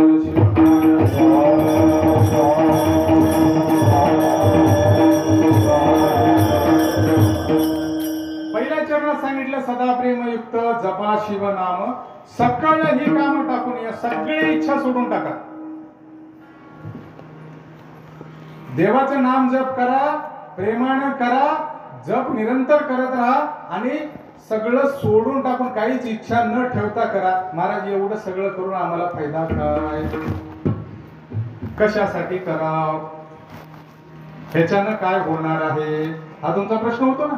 पहिल्या चरणात सांगितलं सदा प्रेमयुक्त जपा शिव नाम सकळ ही काम टाकून या सगळी इच्छा सोडून टाका. देवाचं नाम जप करा प्रेमानं करा जप निरंतर करत राहा आणि सगळं सोडून टाकून काहीच इच्छा न ठेवता करा. महाराज एवढं सगळं करून आम्हाला फायदा काय कशासाठी कराव ह्याच्यानं काय होणार आहे हा तुमचा प्रश्न होतो ना.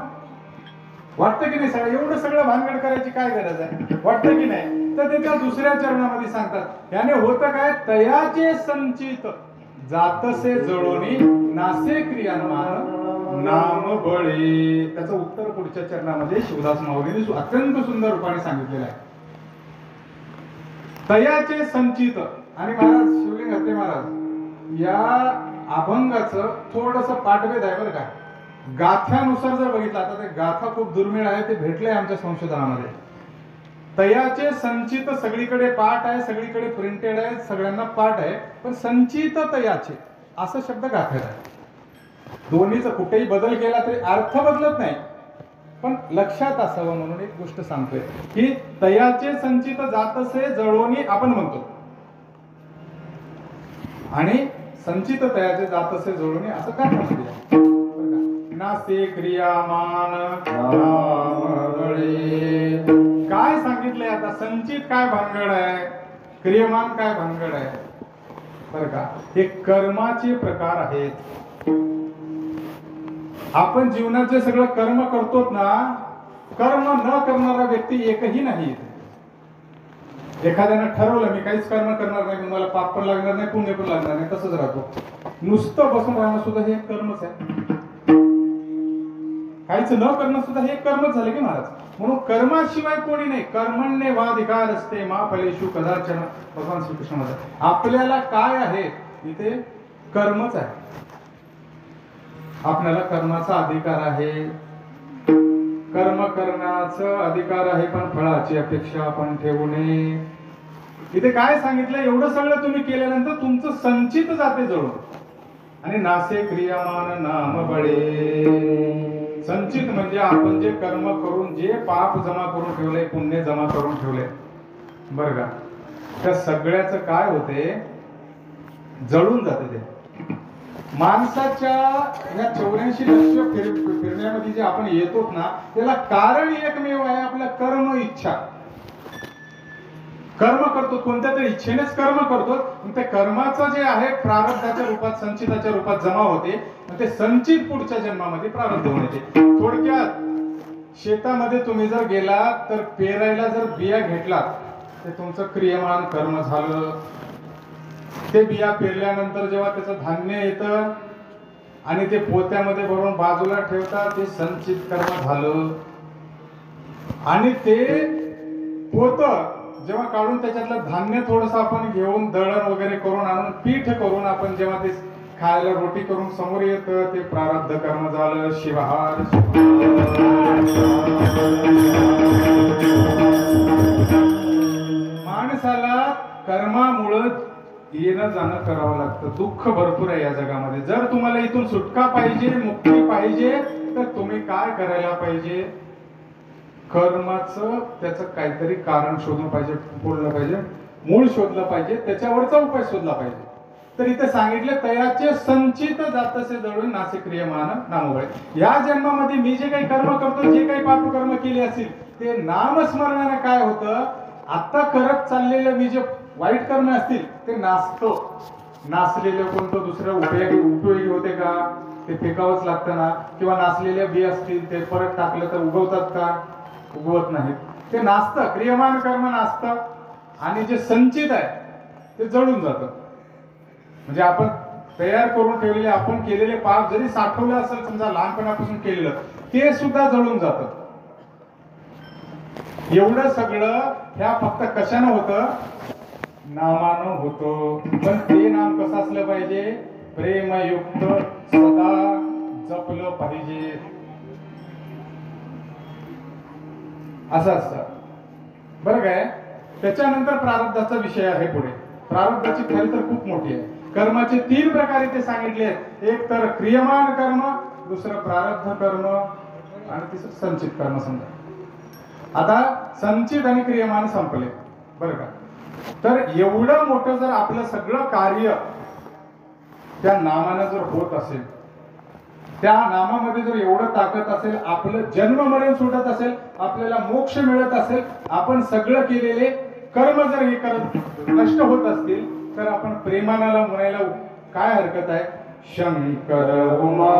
वाटतं की नाही सगळं एवढं सगळं भानगड करायची काय गरज आहे वाटतं की नाही. तर त्याच्या दुसऱ्या चरणामध्ये सांगतात याने होतं काय तयाचे संचित जातसे जळोनी नासे क्रियानमान नाम बळे. त्याचं उत्तर पुढच्या चरणामध्ये शिवदास माऊलीने अत्यंत सुंदर रूपाने सांगितलेलं आहे. तयाचे संचित आणि महाराज शिवलिंग हत्ते महाराज या अभंगाचं थोडस पाठभेद आहे बरं का. गाथ्यानुसार जर बघितलं आता ते गाथा खूप दुर्मिळ आहे ते भेटले आमच्या संशोधनामध्ये. तयाचे संचित सगळीकडे पाठ आहे, सगळीकडे प्रिंटेड आहे, सगळ्यांना पाठ आहे, पण संचित तयाचे असा शब्द गाठलेला आहे. दोन्हीचा कुठेही बदल केला तरी अर्थ बदलत नाही, पण लक्षात असावं म्हणून एक गोष्ट सांगतोय की तयाचे संचित जातसे जळोनी आपण म्हणतो, आणि संचित तयाचे जातसे जळोनी असं काय म्हणतो. नासे क्रियामान काय सांगितलंय आता. संचित काय भानगड आहे, क्रियमान काय भानगड आहे बरं का. हे कर्माचे प्रकार आहेत. आपण जीवनात जे सगळं कर्म करतोत ना, कर्म न करणारा व्यक्ती एकही नाही. एखाद्यानं ठरवलं मी काहीच कर्म करणार नाही, मला पाप पण लागणार नाही, पुण्य पण लागणार नाही, तसंच राहतो. नुसतं बसून राहणं सुद्धा हे कर्मच आहे. काहीच न करणं सुद्धा हे कर्मच झाले की महाराज. म्हणून कर्माशिवाय कोणी नाही. कर्मण्ये वाधिकार असते मा फलेषु कदाचन. भगवान श्रीकृष्ण म्हणतात आपल्याला काय आहे, इथे कर्मच आहे. आपल्याला कर्माचा अधिकार आहे, कर्म करण्याचा अधिकार आहे, पण फळाची अपेक्षा आपण ठेवू नये. इथे काय सांगितलं, एवढं सगळं तुम्ही केल्यानंतर तुमचं संचित जाते जळून. आणि नासे क्रियामान नाम बळे. संचित म्हणजे आपण जे कर्म करून, जे पाप जमा करून ठेवले, पुण्य जमा करून ठेवले बरं का, त्या सगळ्याचं काय होते, जळून जाते. ते माणसाच्या या 84 लक्ष फिरण्यामध्ये जे आपण येतो ना, त्याला कारण एकमेव आहे, आपल्या कर्म इच्छा. कर्म करतो, कोणत्या तरी इच्छेनेच कर्म करतो. त्या कर्माचं जे आहे प्रारब्धाच्या रूपात, संचिताच्या रूपात जमा होते. ते संचित पुढच्या जन्मामध्ये प्रारब्ध होऊन येते. थोडक्यात शेतामध्ये तुम्ही जर गेलात तर पेरायला जर बिया घेतलात, ते तुमचं क्रियमान कर्म झालं. ते बिया पेरल्यानंतर जेव्हा त्याचं धान्य येतं आणि ते पोत्यामध्ये भरून बाजूला ठेवतात, ते संचित कर्म झालं. आणि ते पोत जेव्हा काढून त्याच्यातलं धान्य थोडंसं आपण घेऊन दळण वगैरे करून आणून पीठ करून आपण जेव्हा ते खायला रोटी करून समोर येतं, ते प्रारब्ध कर्म झालं. शिवहार माणसाला कर्मामुळं येणं जाणं करावं लागतं. दुःख भरपूर आहे या जगामध्ये. जर तुम्हाला इथून सुटका पाहिजे, मुक्ती पाहिजे, तर तुम्ही काय करायला पाहिजे, कर्माचं त्याचं काहीतरी कारण शोधलं पाहिजे, बोललं पाहिजे, मूळ शोधलं पाहिजे, त्याच्यावरचा उपाय शोधला पाहिजे. तर इथे सांगितले तयाचे संचित जातसे जळून नासे क्रियमान नामबळे. या जन्मामध्ये मी जे काही कर्म करतो, जे काही पाप कर्म केले असतील, ते नामस्मरणाने काय होतं, आता करत चाललेले मी जे वाईट कर्म असतील ते नासतो. नासलेले कोणतं दुसरं उपयोगी होते का, ते फेकावंच लागतं ना. किंवा नासलेल्या बी असतील ते परत टाकलं तर उगवतात का, उगवत नाहीत. ते नासतं, क्रियमान कर्म नासतं. आणि जे संचित आहे ते जळून जातं. म्हणजे आपण तयार करून ठेवलेले, आपण केलेले पाप जरी साठवलं असेल, समजा लहानपणापासून केलेलं, ते सुद्धा जळून जातं. एवढं सगळं ह्या फक्त कशानं होतं, नामानं होतं. पण ते नाम कसं असलं पाहिजे, प्रेमयुक्त, सदा जपलं पाहिजे. असं असतं बरं काय. त्याच्यानंतर प्रारब्धाचा विषय आहे पुढे. प्रारब्धाची खरी तर खूप मोठी आहे. कर्माचे 3 प्रकार इथे सांगितले आहेत. एक तर क्रियमान कर्म, दुसरं प्रारब्ध कर्म, आणि तिसरं संचित कर्म. समजा आता संचित आणि क्रियमान संपले बरं का. तर एवढं मोठं जर आपलं सगळं कार्य त्या नामानं जर होत असेल, त्या नामामध्ये जर एवढं ताकद असेल, आपलं जन्म मरण सुटत असेल, आपल्याला मोक्ष मिळत असेल, आपण सगळं केलेले कर्म जर हे करत नष्ट होत असतील, तर आपण प्रेमानाला म्हणायला काय हरकत आहे, शंकर उमा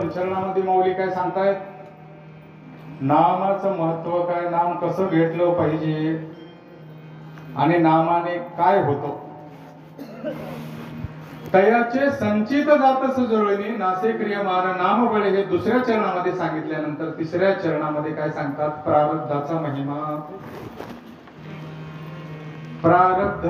पंचरणामध्ये माऊली काय सांगतायत, नामाचं महत्व काय, नाम कसं घेतलं पाहिजे आणि नामाने काय होतं. तयाचे संचित जात सुजळणी नासे क्रियमान नाम बळे हे दुसऱ्या चरणामध्ये सांगितल्यानंतर तिसऱ्या चरणामध्ये काय सांगतात, प्रारब्धाचा महिमा. प्रारब्ध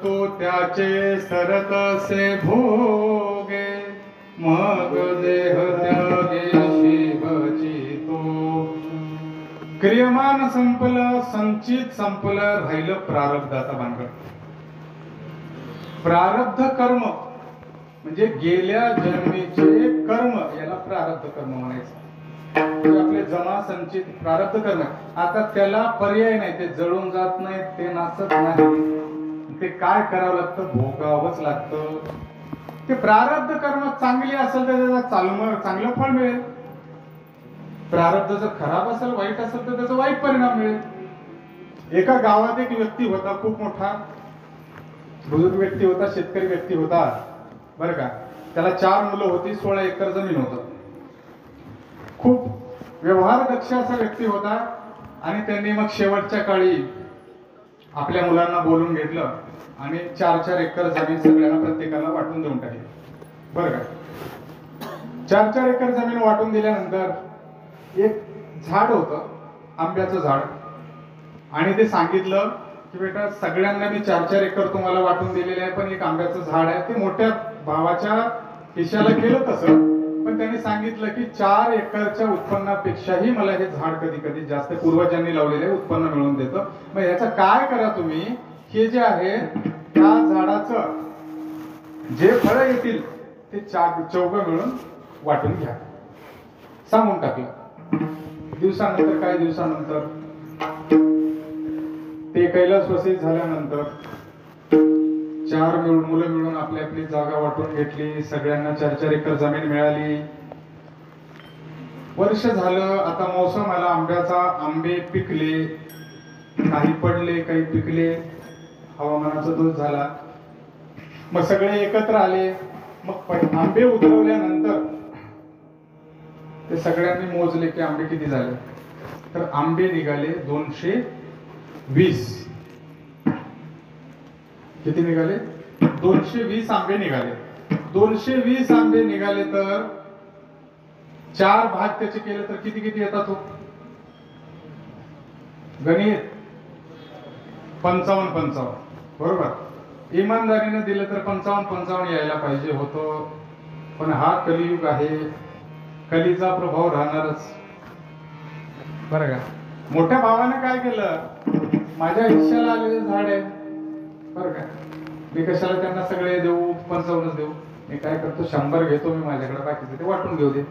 तो त्याचे सरतसे भोगे मग देह त्यागे शिवची तो. क्रियमान संपलं, संचित संपलं, राहिलं प्रारब्धाचा भानगड. प्रारब्ध कर्म म्हणजे गेल्या जन्मीचे कर्म, याला प्रारब्ध कर्म म्हणायचं. आपले जमा संचित प्रारब्ध कर्म, आता त्याला पर्याय नाही, ते जळून जात नाही, ते नाचत नाही, ते काय करावं लागतं, भोगावंच लागतं. ते प्रारब्ध कर्म चांगली असेल तर त्याचा चांगलं फळ मिळेल. प्रारब्ध जर खराब असेल, वाईट असेल तर त्याचा वाईट परिणाम मिळेल. एका गावात एक व्यक्ती होता, खूप मोठा बुजुर्ग व्यक्ती होता, शेतकरी व्यक्ती होता बरं का. त्याला 4 मुलं होती, 16 एकर जमीन होतं. खूप व्यवहार दक्ष असा व्यक्ती होता. आणि त्यांनी मग शेवटच्या काळी आपल्या मुलांना बोलून घेतलं आणि 4-4 एकर जमीन सगळ्यांना प्रत्येकाला वाटून देऊन टाकली बरं का. 4-4 एकर जमीन वाटून दिल्यानंतर एक झाड होतं, आंब्याचं झाड, आणि ते सांगितलं की बेटा सगळ्यांना मी 4-4 एकर तुम्हाला वाटून दिलेले आहे, पण एक आंब्याचं झाड आहे, ते मोठ्या भावाच्या खिशाला केलं तसं, पण त्यांनी सांगितलं की 4 एकरच्या उत्पन्नापेक्षाही मला हे झाड कधी कधी जास्त पूर्वजांनी लावलेले उत्पन्न मिळवून देतं. मग याचं काय करा तुम्ही, हे जे आहे त्या झाडाचं जे फळं येतील ते 4 चौघं मिळून वाटून घ्या सांगून टाकलं. दिवसानंतर काही दिवसानंतर ते कैलासवासी झाल्यानंतर 4 मुलं मिळून आपली आपली जागा वाटून घेतली. सगळ्यांना 4-4 एकर जमीन मिळाली. वर्ष झालं, आता मौसम आला आंब्याचा. आंबे पिकले, काही पडले काही पिकले, हवामानाचा दोष झाला. मग सगळे एकत्र आले. मग आंबे उतरवल्यानंतर ते सगळ्यांनी मोजले की आंबे किती झाले. तर आंबे निघाले 220. किती निघाले? 220 आंबे निघाले. 220 आंबे निघाले तर 4 भाग त्याचे केले तर किती किती येतात? गणित 55 बरोबर. इमानदारीने दिलं तर 55 यायला पाहिजे होतं. पण हा कलियुग आहे, कलीचा प्रभाव राहणारच बरं का. मोठ्या भावाने काय केलं, माझ्या हिश्श्याला आलेले झाड आहे बरं का, मी कशाला त्यांना सगळे देऊ, 55 देऊ, मी काय करतो 100 घेतो मी माझ्याकडे, बाकीचे ते वाटून घेऊ दे.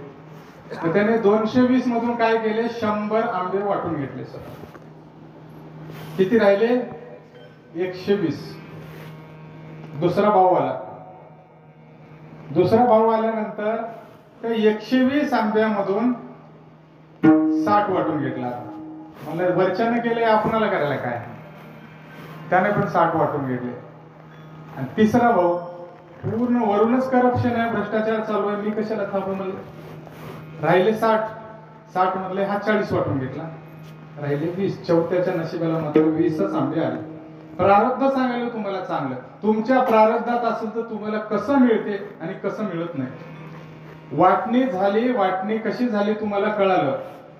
तर त्याने 220 मधून काय केले, 100 आंबे वाटून घेतले सर. किती राहिले, 120. दुसरा भाऊ आला. दुसरा भाऊ आल्यानंतर त्या 120 आंब्यामधून 60 वाटून घेतला. म्हणलं वरच्यानं केले, आपणाला करायला काय. त्याने पण 60 वाटून घेतले. आणि तिसरा भाऊ, पूर्ण वरूनच करप्शन आहे, भ्रष्टाचार चालू आहे, मी कशाला थांबू म्हणलं. राहिले 60 मधले हा 40 वाटून घेतला, राहिले 20. चौथ्याच्या नशिबाला मात्र 20च आंबे आले. प्रारब्ध सांगायला तुम्हाला चांगलं, तुमच्या प्रारब्धात असेल तर तुम्हाला कसं मिळते आणि कसं मिळत नाही. वाटणी झाली, वाटणी कशी झाली तुम्हाला कळालं.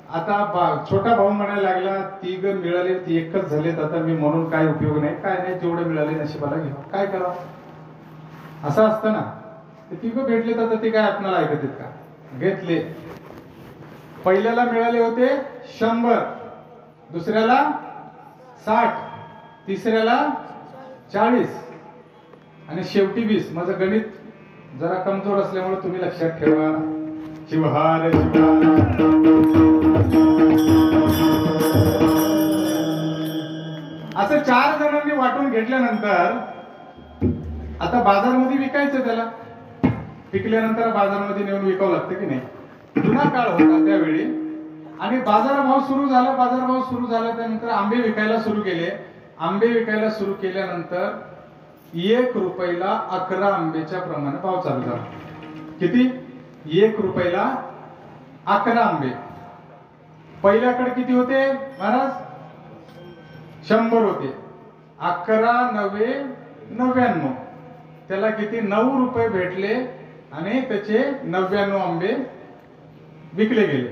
आता छोटा भाऊ म्हणायला लागला, तिघ मिळाले, ती एकच झालेत, आता मी म्हणून काय उपयोग नाही, काय नाही, जेवढे मिळाले नशिबाला घ्या, काय करा. असं असतं ना. ते तिघ भेटले तर ते काय आपल्याला ऐकत आहेत का. घेतले. पहिल्याला मिळाले होते 100, दुसऱ्याला 60, तिसऱ्याला 40 आणि शेवटी 20. माझं गणित जरा कमजोर असल्यामुळे तुम्ही लक्षात ठेवा. शिवहार असं 4 जणांनी वाटून घेतल्यानंतर आता बाजारमध्ये विकायचं, त्याला पिकल्यानंतर बाजारामध्ये नेऊन विकावं लागतं की नाही. जुना काळ होता त्यावेळी. आणि बाजारभाव सुरू झाला. बाजारभाव सुरू झाला त्यानंतर आंबे विकायला सुरू केले. आंबे विकायला सुरू केल्यानंतर 1 रुपयाला 11 आंब्याच्या प्रमाणे भाव चालू झाला. किती, 1 रुपयाला 11 आंबे. पहिल्याकडे किती होते महाराज, 100 होते. 11 9 99, त्याला किती 9 रुपये भेटले आणि त्याचे 99 आंबे विकले गेले.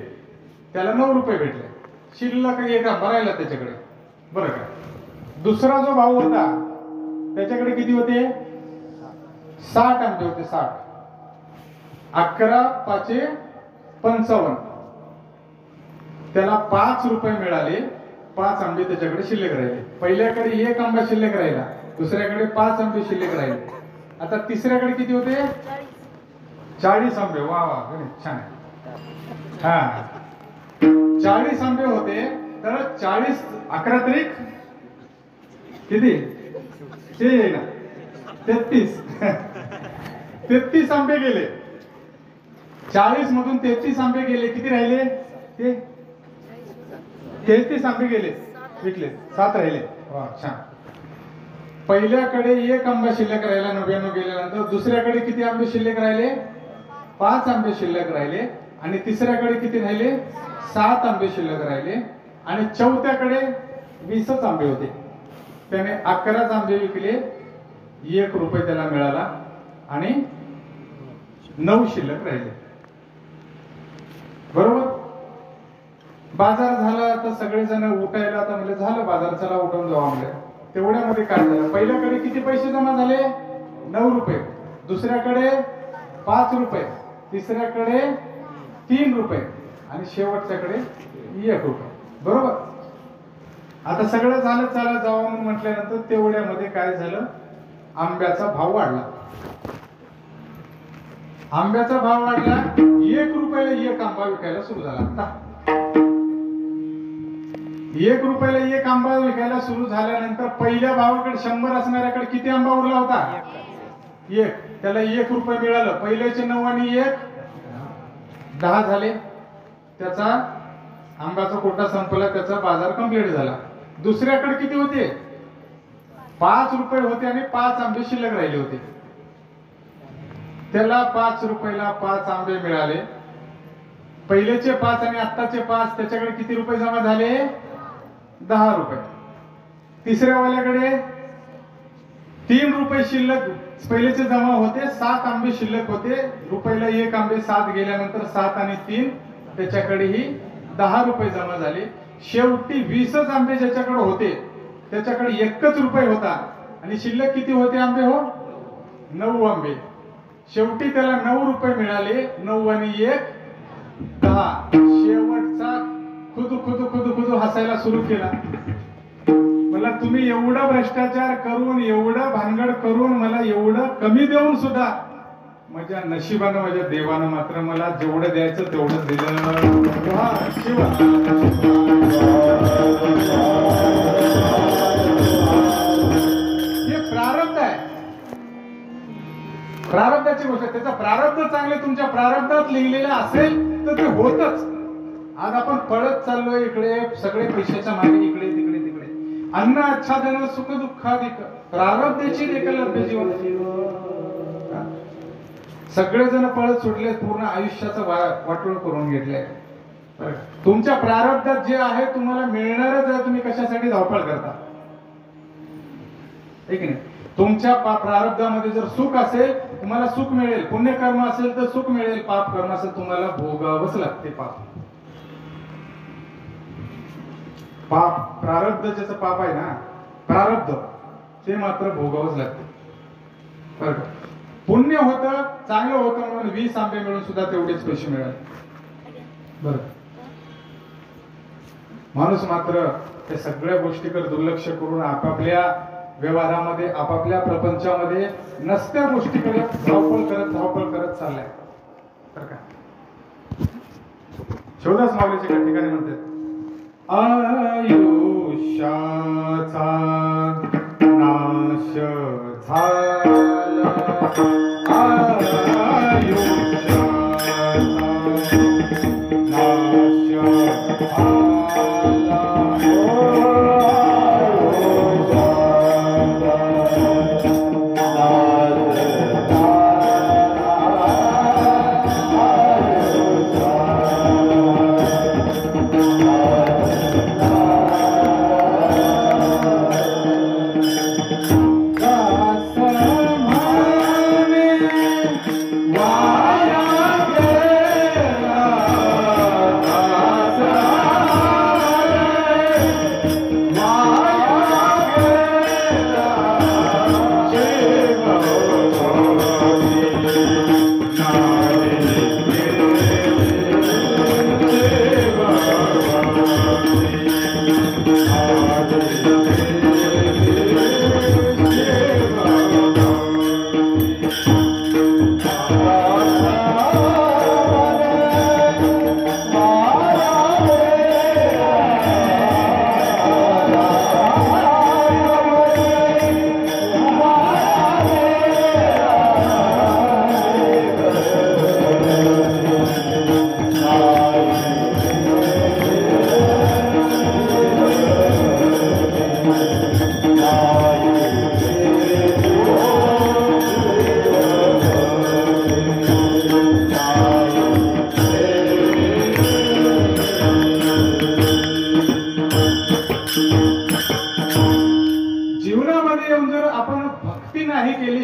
त्याला 9 रुपये भेटले. शिल्लक एक आंबा राहिला त्याच्याकडे बरं का. दुसरा जो भाऊ होता त्याच्याकडे किती होते, 60 आंबे होते. 60, 11 5 55, त्याला 5 रुपये मिळाले. 5 आंबे त्याच्याकडे शिल्लक राहिले. पहिल्याकडे 1 आंबा शिल्लक राहिला, दुसऱ्याकडे 5 आंबे शिल्लक राहिले. आता तिसऱ्याकडे किती होते, 40 आंबे. वा वा, छान आहे. हा, 40 आंबे होते. तर 40 11 त्रिक किती, ते ना 33. 33 आंबे गेले. 40 मधून 33 आंबे गेले. किती राहिले, ते 33 आंबे गेले, विकले. 7 राहिले. वा छान. पहिल्याकडे 1 आंबा शिल्लक राहिला, 99 गेल्यानंतर. दुसऱ्याकडे किती आंबे शिल्लक राहिले, 5 आंबे शिल्लक राहिले. आणि तिसऱ्याकडे किती राहिले, 7 आंबे शिल्लक राहिले. आणि चौथ्याकडे 20च आंबे होते. त्याने 11 आंबे विकले. 1 रुपये त्याला मिळाला आणि 9 शिल्लक राहिले. बरोबर. बाजार झाला तर सगळेजण उठायला, आता म्हणजे झालं बाजार, चला उठून जाऊ आंबे. तेवढ्यामध्ये काय झालं, पहिल्याकडे किती पैसे जमा झाले, 9 रुपये. दुसऱ्याकडे 5 रुपये, तिसऱ्याकडे 3 रुपये आणि शेवटच्याकडे 1 रुपये. बरोबर. आता सगळं झालं, चला जाऊ म्हणून म्हटल्यानंतर तेवढ्यामध्ये काय झालं, आंब्याचा भाव वाढला. आंब्याचा भाव वाढला. 1 रुपयाला 1 आंबा विकायला सुरू झाला. आता 1 रुपयाला 1 आंबा विकायला सुरू झाल्यानंतर पहिल्या भावाकडे 100 असणाऱ्याकडे किती आंबा उरला होता, 1. त्याला 1 रुपये मिळालं. पहिल्याचे 9 आणि 1 10 झाले. त्याचा आंब्याचा कोटा संपला, त्याचा बाजार कंप्लीट झाला. दुसऱ्याकडे किती होते, 5 रुपये होते आणि 5 आंबे शिल्लक राहिले होते. त्याला 5 रुपयाला 5 आंबे मिळाले. पहिलेचे 5 आणि आत्ताचे 5, त्याच्याकडे किती रुपये जमा झाले, 10 रुपये. तिसऱ्या वाल्याकडे 3 रुपये शिल्लक पहिलेचे जमा होते. 7 आंबे शिल्लक होते. रुपयाला 1 आंबे 7 गेल्यानंतर 7 आणि 3 त्याच्याकडेही 10 रुपये जमा झाले. शेवटी 20च आंबे ज्याच्याकडे होते त्याच्याकडे 1च रुपये होता आणि शिल्लक किती होते आंबे, हो 9 आंबे. शेवटी त्याला 9 रुपये मिळाले. 9 आणि 1 10. शेवटचा खुदू हसायला सुरू केला. मला तुम्ही एवढा भ्रष्टाचार करून, एवढं भानगड करून, मला एवढं कमी देऊन सुद्धा माझ्या नशिबानं, माझ्या देवानं मात्र मला जेवढं द्यायचं तेवढं दिलं. वा, शिवा. हे प्रारब्ध आहे, प्रारब्धाची गोष्ट. त्याचा प्रारब्ध चांगले तुमच्या प्रारब्धात लिहिलेलं असेल तर ते होतच. आज आपण पळत चाललोय इकडे, सगळे पैशाच्या मागे, इकडे तिकडे तिकडे. अन्न आच्छादन सुख दुःखाधिक प्रारब्धाची देखील लभ्य जीवन. सगळेजण पळत सुटले, पूर्ण आयुष्याचं वाटोळ करून घेतलंय. तुमच्या प्रारब्धात जे आहे तुम्हाला मिळणारच आहे. तुम्ही कशासाठी धावपळ करता? ठीक आहे. तुमच्या प्रारब्धामध्ये जर सुख असेल तुम्हाला सुख मिळेल, पुण्यकर्म असेल तर सुख मिळेल, पाप कर्म असेल तुम्हाला भोगावंच लागते पाप. पाप प्रारब्ध ज्याचं पाप आहे ना, प्रारब्ध ते मात्र भोगावंच लागते. बरं का? पुण्य होतं, चांगलं होतं म्हणून 20 आंबे मिळून सुद्धा तेवढेच पैसे मिळाले. बरं, माणूस मात्र त्या सगळ्या गोष्टीकडे दुर्लक्ष करून आपापल्या व्यवहारामध्ये, आपापल्या प्रपंचामध्ये नसत्या गोष्टीकडे धावपळ करत चाललाय. बरं का? शिवदास माऊलीचे काही ठिकाणी म्हणतात, आयुष्याचा नाश झाला, आयुष्याचा नाश झाला.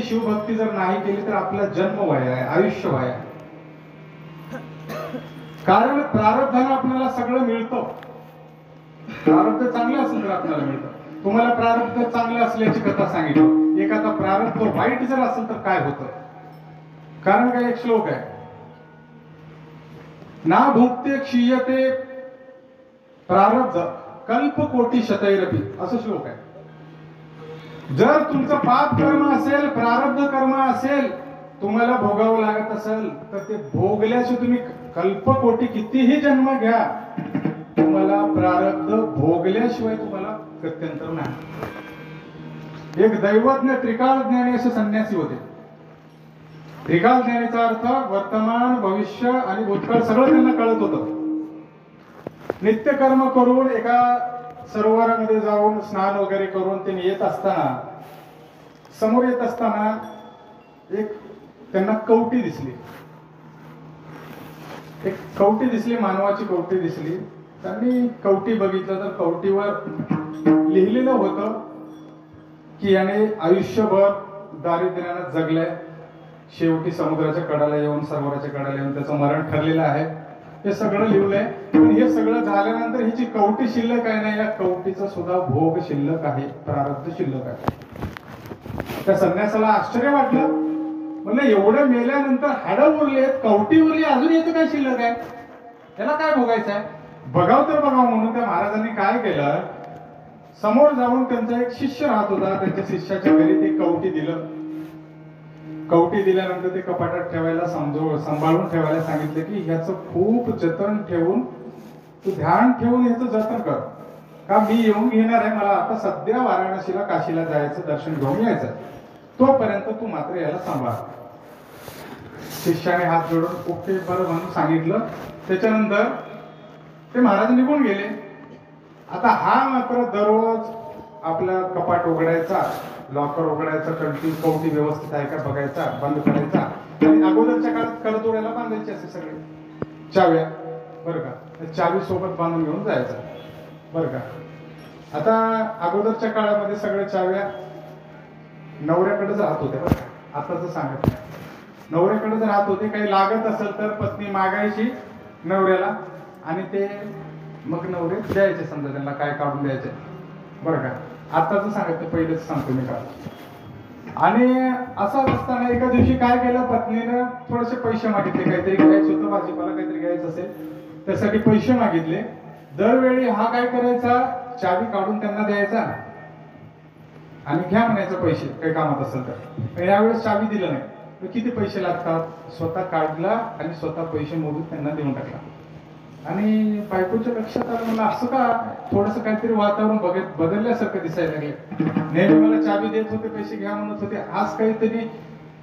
शिवभक्ती जर नाही केली तर आपला जन्म वाया आहे, आयुष्य वाया आहे. कारण प्रारब्धाने आपल्याला सगळं मिळतं. प्रारब्ध चांगलं असेल तर आपल्याला मिळतं. तुम्हाला प्रारब्ध चांगलं असल्याची कथा सांगितली. एखादा प्रारब्ध वाईट जर असेल तर काय होतं? कारण काय, एक श्लोक आहे, ना भुक्ते क्षीयते प्रारब्ध कल्पकोटी शतैरपी, असं श्लोक आहे. जर तुमचं पाप कर्म असेल, प्रारब्ध कर्म असेल, तुम्हाला भोगावं लागत असेल तर ते भोगल्याचे तुम्ही कल्पकोटी कितीही जन्म घ्या, तुम्हाला प्रारब्ध भोगल्याशिवाय तुम्हाला गत्यंतर नाही. एक दैवज्ञ त्रिकाल ज्ञानी असे संन्यासी होते. त्रिकाल ज्ञानीचा अर्थ वर्तमान, भविष्य आणि भूतकाळ सगळं त्यांना कळत होतं. नित्यकर्म करून एका सरोवरामध्ये जाऊन स्नान वगैरे करून ते येत असताना, समोर येत असताना एक त्यांना कवटी दिसली. एक कवटी दिसली, मानवाची कवटी दिसली. त्यांनी कवटी बघितलं तर कवटीवर लिहिलेलं होतं की याने आयुष्यभर दारिद्र्यानं जगलंय, शेवटी समुद्राच्या कडाला येऊन, सरोवराच्या कडाला येऊन त्याचं मरण ठरलेलं आहे. हे सगळं लिहिलंय. पण हे सगळं झाल्यानंतर हिची कवटी शिल्लक आहे ना, या कवटीचा सुद्धा भोग शिल्लक आहे, प्रारब्ध शिल्लक आहे. त्या संन्यासाला आश्चर्य वाटलं. म्हणलं एवढं मेल्यानंतर हाडं उरलेत, कवटी उरली, अजून याचं काय शिल्लक आहे, त्याला काय भोगायचं आहे? बघाव तर बघाव म्हणून त्या महाराजांनी काय केलं, समोर जाऊन त्यांचा एक शिष्य राहत होता, त्यांच्या शिष्याच्या घरी ते कवटी दिलं. कवटी दिल्यानंतर ते कपाटात ठेवायला सांभाळून ठेवायला सांगितलं की ह्याचं खूप जतन ठेवून, तू ध्यान ठेवून ह्याचं जतन कर, का मी येऊन घेणार आहे, मला आता सध्या वाराणसीला काशीला जायचं, दर्शन घेऊन यायचं, तोपर्यंत तू मात्र याला सांभाळ. शिष्याने हात जोडून ओके बरं म्हणून सांगितलं. त्याच्यानंतर ते महाराज निघून गेले. आता हा मात्र दररोज आपला कपाट उघडायचा, लॉकर उघडायचा, कवटी व्यवस्थित आहे का बघायचा, बंद करायचा. आणि अगोदरच्या काळात करदोड्याला बांधायचे असे सगळे चाव्या, बरं का, चावी सोबत बांधून घेऊन जायचा, बरं का. आता अगोदरच्या काळामध्ये सगळ्या चाव्या नवऱ्याकडेच राहत होत्या, बरं का, आताच सांगत नाही, नवऱ्याकडेच राहत होते. काही लागत असेल तर पत्नी मागायची नवऱ्याला आणि ते मग नवरे द्यायचे, समजा त्यांना काय काढून द्यायचे, बरं का. आताच सांगत पहिलेच सांगतो मी काय. आणि असं असताना एका दिवशी काय केलं, पत्नीनं थोडेसे पैसे मागितले, काहीतरी घ्यायचं होतं, भाजीपाला काहीतरी घ्यायचं असेल त्यासाठी पैसे मागितले. दरवेळी हा काय करायचा, चावी काढून त्यांना द्यायचा आणि घ्या म्हणायचं पैसे, काही कामात असेल तर. यावेळेस चावी दिलं नाही. किती पैसे लागतात, स्वतः काढला आणि स्वतः पैसे मोजून त्यांना देऊन टाकला. आणि बायकोच्या लक्षात आलं, मला असं का थोडंसं काहीतरी वातावरण बदलल्यासारखं दिसायला लागले. नेहमी मला चावी देत होते, पैसे घ्या म्हणत होते, आज काहीतरी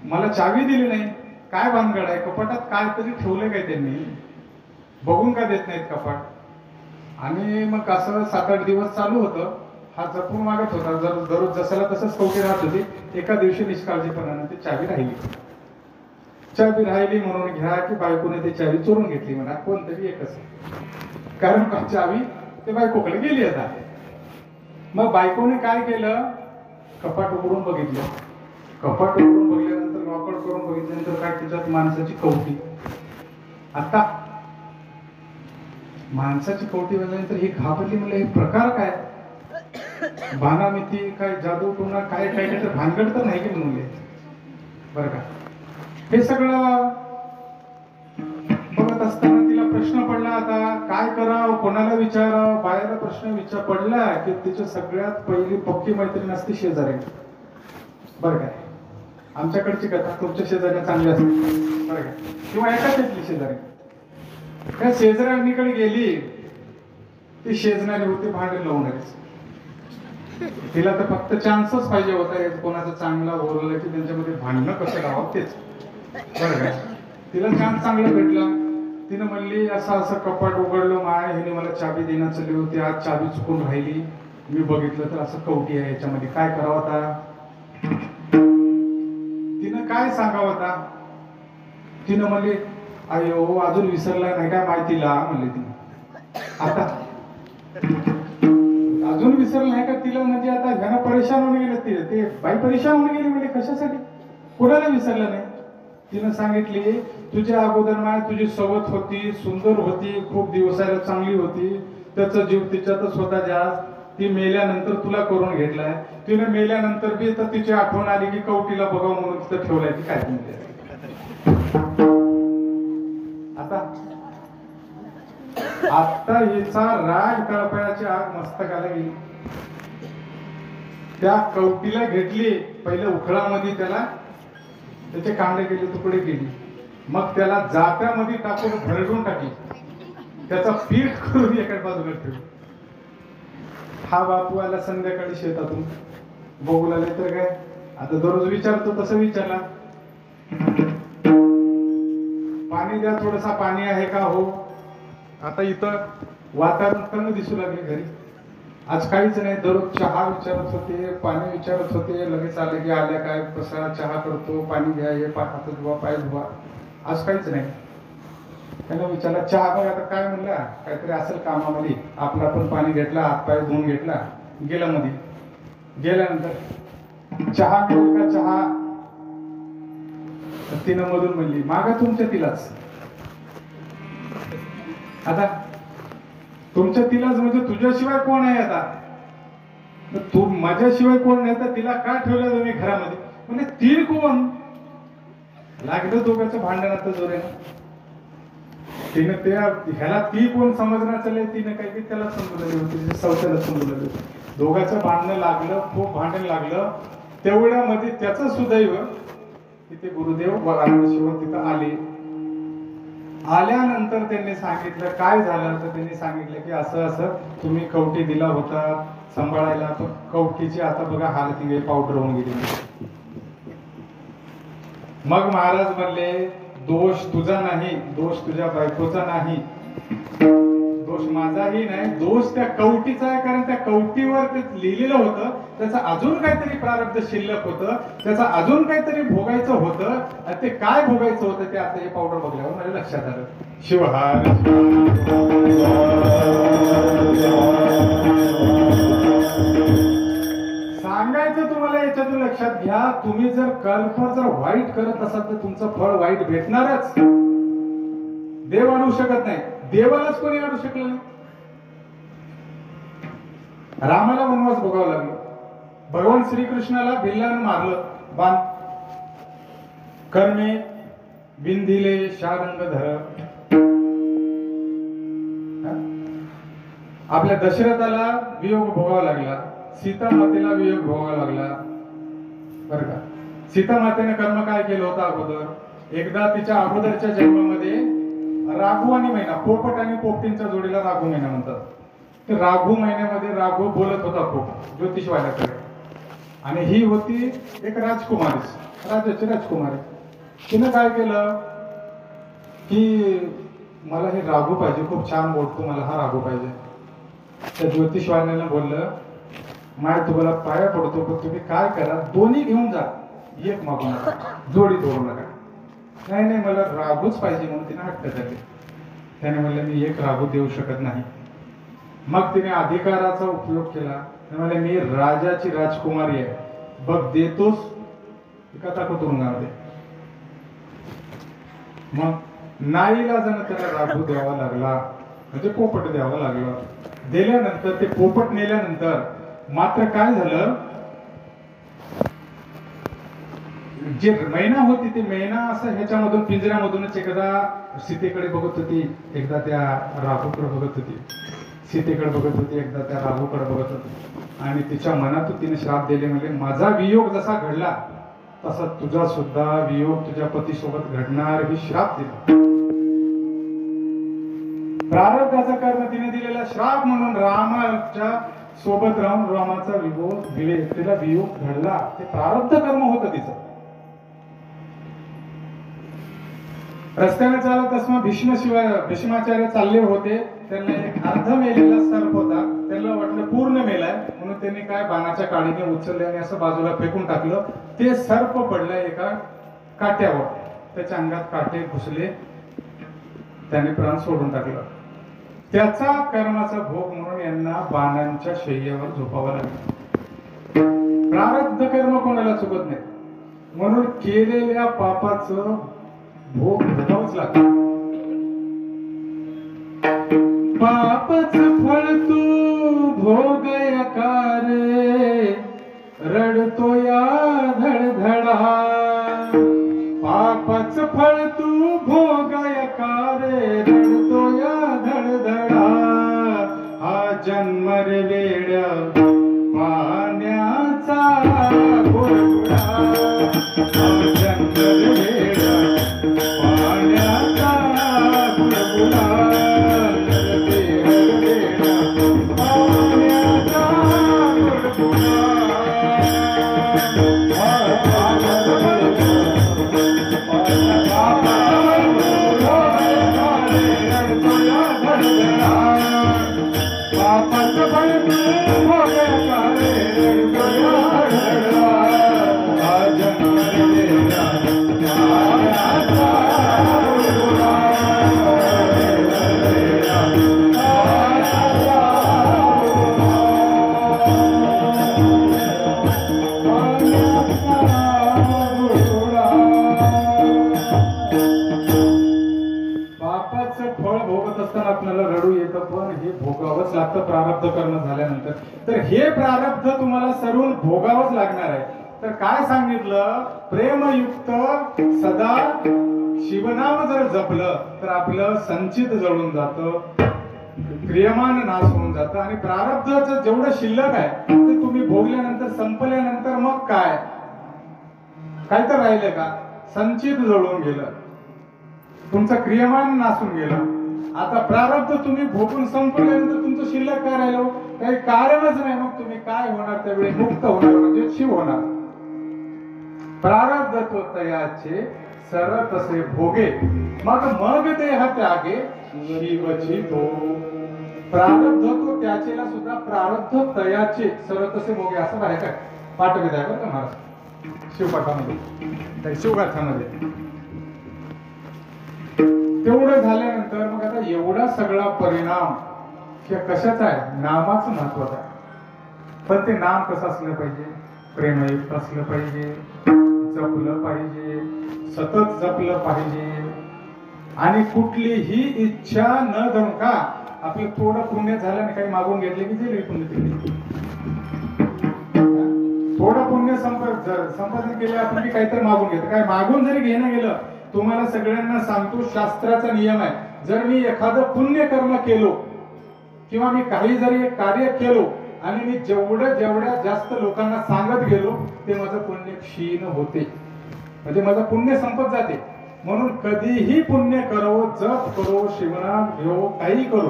मला चावी दिली नाही, काय भानगड आहे, कपाटात काहीतरी ठेवले काय त्यांनी, बघून का देत नाहीत कपाट. आणि मग असं 7-8 दिवस चालू होतं. हा जपून मागत होता, दररोज जसाला तसंच कवटी राहत होती. एका दिवशी निष्काळजीपणाने ती चावी राहिली म्हणून घ्या की बायकोने ती चावी चोरून घेतली म्हणा, कोणतरी एकच, कारण चावी ते बायकोकडे गेली आता. मग बायकोने काय केलं, कपाट उघडून बघितलं. कपाट उघडून बघितल्यानंतर, लॉकर करून बघितल्यानंतर काय त्याच्यात माणसाची कवटी. आता माणसाची कवटी बघितल्यानंतर ही घाबरली, म्हणलं हे प्रकार काय, बाणामिती काय, जादू टोना काय काय तर भानगड तर नाही की म्हणून, बरं का. हे सगळं बघत असताना तिला प्रश्न पडला, आता काय करावं, कोणाला विचारावं. बाहेर प्रश्न पडला की तिची सगळ्यात पहिली पक्की मैत्रीण असते शेजारी, बरं काय. आमच्याकडची कथा तुमच्या शेजाऱ्या चांगली असते, बरं काय, किंवा एकाच येतली शेजारी. त्या शेजाऱ्यांकडे गेली, ती शेजणारी होती भांडण लावणारीच. तिला तर फक्त चान्सच पाहिजे होता, कोणाचं चांगला ओरलं की त्यांच्यामध्ये भांडणं कसं लावावं तेच, बरं काय. तिला चान्स चांगला भेटला. तिनं म्हणली, असं असं कपाट उघडलं माय, ह्याने मला चावी देण्यात चालली होती, आज चावी चुकून राहिली, मी बघितलं तर असं कवटी आहे, याच्यामध्ये काय करावं आता. तिनं काय सांगावं आता. तिनं म्हणली, अयो अजून विसरला नाही काय माहितीला, म्हणले तिने. आता अजून विसरलं नाही का तिला, म्हणजे आता ह्यानं परेशान होऊन गेलं, ते बाई परेशान होऊन गेली, म्हणजे कशासाठी, कोणाला विसरलं नाही. तिनं सांगितली, तुझ्या अगोदर माय तुझी सवत होती, सुंदर होती, खूप दिवसाला चांगली होती, त्याचा जीव तिच्यातच होता जास्त, ती मेल्यानंतर तुला करून घेतलाय. तिने मेल्यानंतर बी तर तिची आठवण आली की कवटीला बघावं म्हणून तिथं ठेवलाय की काय म्हणते. आता हिचा राग तळपायाची आग मस्तकाला गेली. त्या कवटीला घेतली, पहिल्या उखळामध्ये त्याला त्याचे कांदे केले, तुकडे केली, मग त्याला जात्यामध्ये टाकून भरडून टाकली, त्याचा पीठ करून एका बाजूला ठेवली. हा बापू आला संध्याकाळी शेतातून, बघू लागले तर काय, आता दररोज विचारतो तसं विचारला, पाणी द्या, थोडसा पाणी आहे का. हो. आता इथं वातावरण कमी दिसू लागले घरी, आज काहीच नाही. दररोज चहा विचारत होते, पाणी विचारत होते, लगेच आले की आल्या काय, कसा चहा करतो, पाणी घ्या, हे हात धुवा, पाय धुवा, आज काहीच नाही. त्याला विचारला, चहा बघ, आता काय म्हणला, काहीतरी असेल कामामध्ये, आपला पण पाणी घेतला, हातपाय धुवून घेतला, गेला मध्ये. गेल्यानंतर चहा मिळेल का चहा, तिनं मधून म्हणली, मागा तुमच्या तिलाच. आता तुमच्या तिलाच म्हणजे तुझ्याशिवाय कोण आहे आता, तू माझ्याशिवाय कोण नाही, तर तिला का ठेवलं तुम्ही घरामध्ये, म्हणजे ती कोण. लागलं दोघांचं भांडणाचं जोर आहे ना. तिने ह्याला ती कोण समजणार चालले, तिने काही की त्याला समजू लागली होती, सौत्याला समजू लागली. दोघांचं भांडणं लागलं, खूप भांडण लागलं. तेवढ्यामध्ये त्याचं सुदैव तिथे गुरुदेव शिवण तिथं आले. आल्यानंतर त्यांनी सांगितलं काय झालं, तर त्यांनी सांगितलं की असं असं तुम्ही कवटी दिला होता सांभाळायला, पण कवटीची आता बघा हालत पावडर होऊन गेली. मग महाराज म्हणले दोष तुझा नाही, दोष तुझ्या बायकोचा नाही, दोष माझाही नाही, दोष त्या कवटीचा आहे. कारण त्या कवटीवर ते लिहिलेलं होतं, त्याचं अजून काहीतरी प्रारब्ध शिल्लक होतं, त्याचं अजून काहीतरी भोगायचं होतं. आणि ते काय भोगायचं होतं ते आता हे पावडर बघल्यावर माझ्या लक्षात आलं. शिवहार सांगायचं तुम्हाला याच्यातून लक्षात घ्या, तुम्ही जर कर्म जर वाईट करत असाल तर तुमचं फळ वाईट भेटणारच. देव आणू शकत नाही, देवालाच कोणी आणू शकलं नाही. रामाला वनवास भोगावं लागलं, भगवान श्रीकृष्णाला भिल्लानं मारलं, बाण कर्मे बिंदिले शारंग धर. आपल्या दशरथाला वियोग भोगावा लागला, सीता मातेला वियोग भोगावा लागला. बर का, सीता मातेने कर्म काय केलं होतं अगोदर, एकदा तिच्या अगोदरच्या जन्मामध्ये राघू आणि महिना, पोपट आणि पोपटींच्या जोडीला राघू महिना म्हणतात. तर राघू महिन्यामध्ये राघू बोलत होता खूप ज्योतिषवाल्याकडे, आणि ही होती एक राजकुमारी, राजाची राजकुमारी. तिने काय केलं की मला हे राघू पाहिजे, खूप छान बोलतो, मला हा राघू पाहिजे. त्या ज्योतिषवाल्याला बोललं माय तुम्हाला पाया पडतो, पण तुम्ही काय करा दोन्ही घेऊन जा, एक मागू नका, जोडी तोडू नका. नाही नाही मला राघूच पाहिजे म्हणून तिने हट्ट धरले. त्याने म्हणलं मी एक राघू देऊ शकत नाही. मग तिने अधिकाराचा उपयोग केला, म्हणजे मी राजाची राजकुमारी आहे, बघ देतोस एका ताकद तुरुंगामध्ये. मग नाईलाजानं त्याला राघू द्यावा लागला, म्हणजे पोपट द्यावा लागला. दिल्यानंतर ते पोपट नेल्यानंतर मात्र काय झालं, जे मैना होती ती मैना असं ह्याच्यामधून पिंजऱ्यामधूनच एकदा सीतेकडे बघत होती, एकदा त्या राघूकडे बघत होती, सीतेकडे बघत होती, एकदा त्या राघूकडे बघत होती. आणि तिच्या मनातून तिने श्राप दिले, म्हणजे माझा वियोग जसा घडला तसा तुझा सुद्धा वियोग तुझ्या पतीसोबत घडणार, ही श्राप दिला. प्रारब्धाचा कर्म तिने दिलेला श्राप म्हणून रामाच्या सोबत राहून रामाचा तिला वियोग घडला. ते प्रारब्ध कर्म होतं तिचं. रस्त्याने चालत असताना भीष्माचार्य चालले होते, त्यांना एक अर्ध मेलेला सर्प होता, त्यांना वाटलं पूर्ण मेलाय, म्हणून त्यांनी काय बाणाच्या काडीने उचलले आणि असं बाजूला फेकून टाकलं. ते सर्प पडलं एका काट्यावर, त्याच्या अंगात काटे घुसले, त्याने प्राण सोडून टाकलं. त्याचा कर्माचा भोग म्हणून यांना बाणांच्या शय्यावर झोपावं लागलं. प्रारब्ध कर्म कोणाला चुकत नाही, म्हणून केलेल्या पापाचं भोग भोगावंच लागतं. पापच फळ तू भोगय कारे, रडतो या धडधडा. पापच फळ तू भोगय कारे, रडतो या धडधडा. हा जन्म रे वेड्या पाण्याचा गोडा, हा जन्म रे वेड्या पाण्याचा गोडा. प्रारब्ध कर्म झाल्यानंतर तर हे प्रारब्ध तुम्हाला सरून भोगावंच लागणार आहे. तर काय सांगितलं, प्रेमयुक्त सदा शिवनाम जर जपलं तर आपलं संचित जळून जातं, क्रियमान नाश होऊन जातं आणि प्रारब्धाचं जेवढं शिल्लक आहे ते तुम्ही भोगल्यानंतर संपल्यानंतर मग काय तर राहिलं का? संचित जळून गेलं, तुमचं क्रियमान नासून गेलं. आता प्रारब्ध तुम्ही भोगून संपल्यानंतर तुमचं शिल्लक काय राहिलं? काही कारणच नाही. मग तुम्ही काय होणार त्यावेळी? मुक्त होणार, म्हणजे शिव होणार. प्रारब्ध तो तयाचे सर तसे भोगे, मग देह त्यागे शिवची तो. प्रारब्ध तो त्याचेला सुद्धा प्रारब्ध तयाचे सर तसे भोगे, असं आहे काय पाठवित आहे बरं का महाराज शिवपाठामध्ये, शिवगाथामध्ये. तेवढं झाल्यानंतर मग आता एवढा सगळा परिणाम कशाचा आहे? नामाचं महत्वाचं आहे. पण ते नाम कसं असलं पाहिजे? प्रेमयुक्त असलं पाहिजे, जपलं पाहिजे, सतत जपलं पाहिजे. आणि कुठलीही इच्छा न धमका आपलं थोडं पुण्य झालं आणि काही मागून घेतले की जे पुण्य केले, थोडं पुण्य संपादन केलं आपण की काहीतरी मागून घेतो. काय मागून जरी घेणं गेलं, तुम्हाला सगळ्यांना सांगतो शास्त्राचा नियम आहे, जर मी एखादं पुण्य कर्म केलो किंवा मी काही जरी एक कार्य केलो आणि मी जेवढ्या जास्त लोकांना सांगत गेलो ते माझं पुण्य क्षीण होते, म्हणजे माझं पुण्य संपत जाते. म्हणून कधीही पुण्य करो, जप करो, शिवनाम घेऊ, काही करो,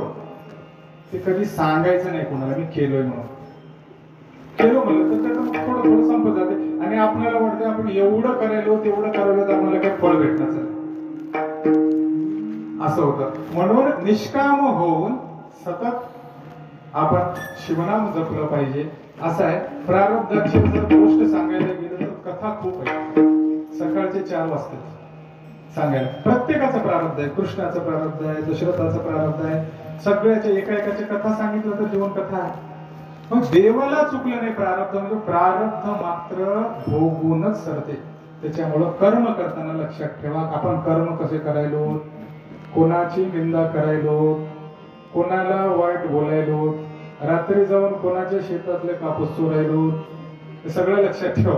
ते कधी सांगायचं नाही कोणाला मी केलोय म्हणून. केलो म्हणलं तर त्याचं थोडं संपत जाते आणि आपल्याला वाटतं आपण एवढं करायलो तेवढं करायलो तर आपल्याला काही फळ भेटणार असं होतं. म्हणून निष्काम होऊन सतत आपण शिवनाम जपलं पाहिजे असं आहे. प्रारब्धाची जर गोष्ट सांगायला गेलं तर कथा खूप आहे. सकाळचे 4 वाजता सांगायला प्रत्येकाचं प्रारब्ध आहे. कृष्णाचं प्रारब्ध आहे, दशरथाचं प्रारब्ध आहे, सगळ्याच्या एका कथा सांगितलं तर जीवन कथा आहे. मग देवाला चुकलं नाही प्रारब्ध, म्हणजे प्रारब्ध मात्र भोगूनच सरते. त्याच्यामुळं कर्म करताना लक्षात ठेवा, आपण कर्म कसे करायलो, कोणाची निंदा करायलो, कोणाला वाईट बोलायलो, रात्री जाऊन कोणाच्या शेतातले कापूस चोरायलो, हे सगळं लक्षात ठेवा.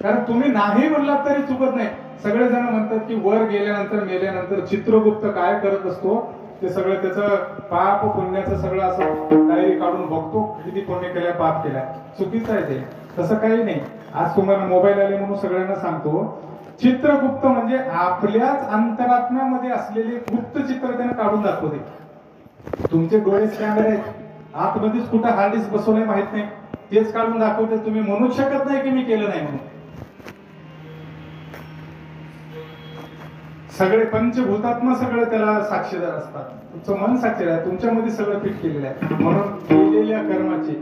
कारण तुम्ही नाही म्हणलात तरी चुकत नाही. सगळेजण म्हणतात की वर गेल्यानंतर मेल्यानंतर चित्रगुप्त काय करत असतो ते सगळं त्याचं पाप पुण्याचं सगळं असं डायरी काढून बघतो, किती पुण्य केलंय पाप केलाय. चुकीचं आहे ते, तसं काही नाही. आज तुम्हाला मोबाईल आले म्हणून सगळ्यांना सांगतो, चित्रगुप्त म्हणजे आपल्याच अंतरात्म्यामध्ये असलेले गुप्त चित्र त्याने काढून दाखवते. तुमचे डोळे स्कॅनर आहेत, आतमध्येच कुठं हार्ड डिस्क बसवलंय माहित नाही, तेच काढून दाखवते. तुम्ही म्हणूच शकत नाही की मी केलं नाही म्हणून. सगळे पंचभूतात्मा सगळं त्याला साक्षीदार असतात. तुमचं मन साक्षीदार आहे, तुमच्यामध्ये सगळं फिट केलेलं आहे. म्हणून केलेल्या कर्माचे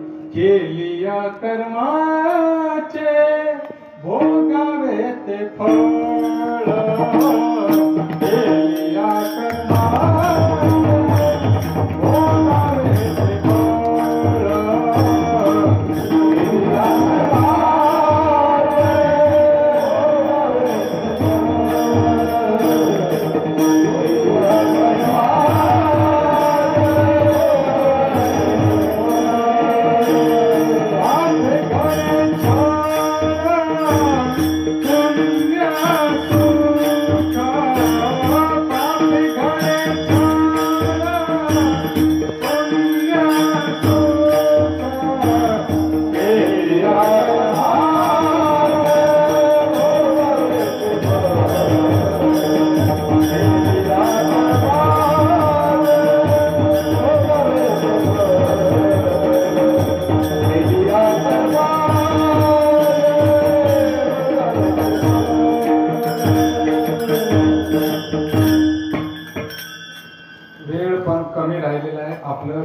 भोगावे ते फळ, केलेल्या कर्माचे भोगावे ते फळ.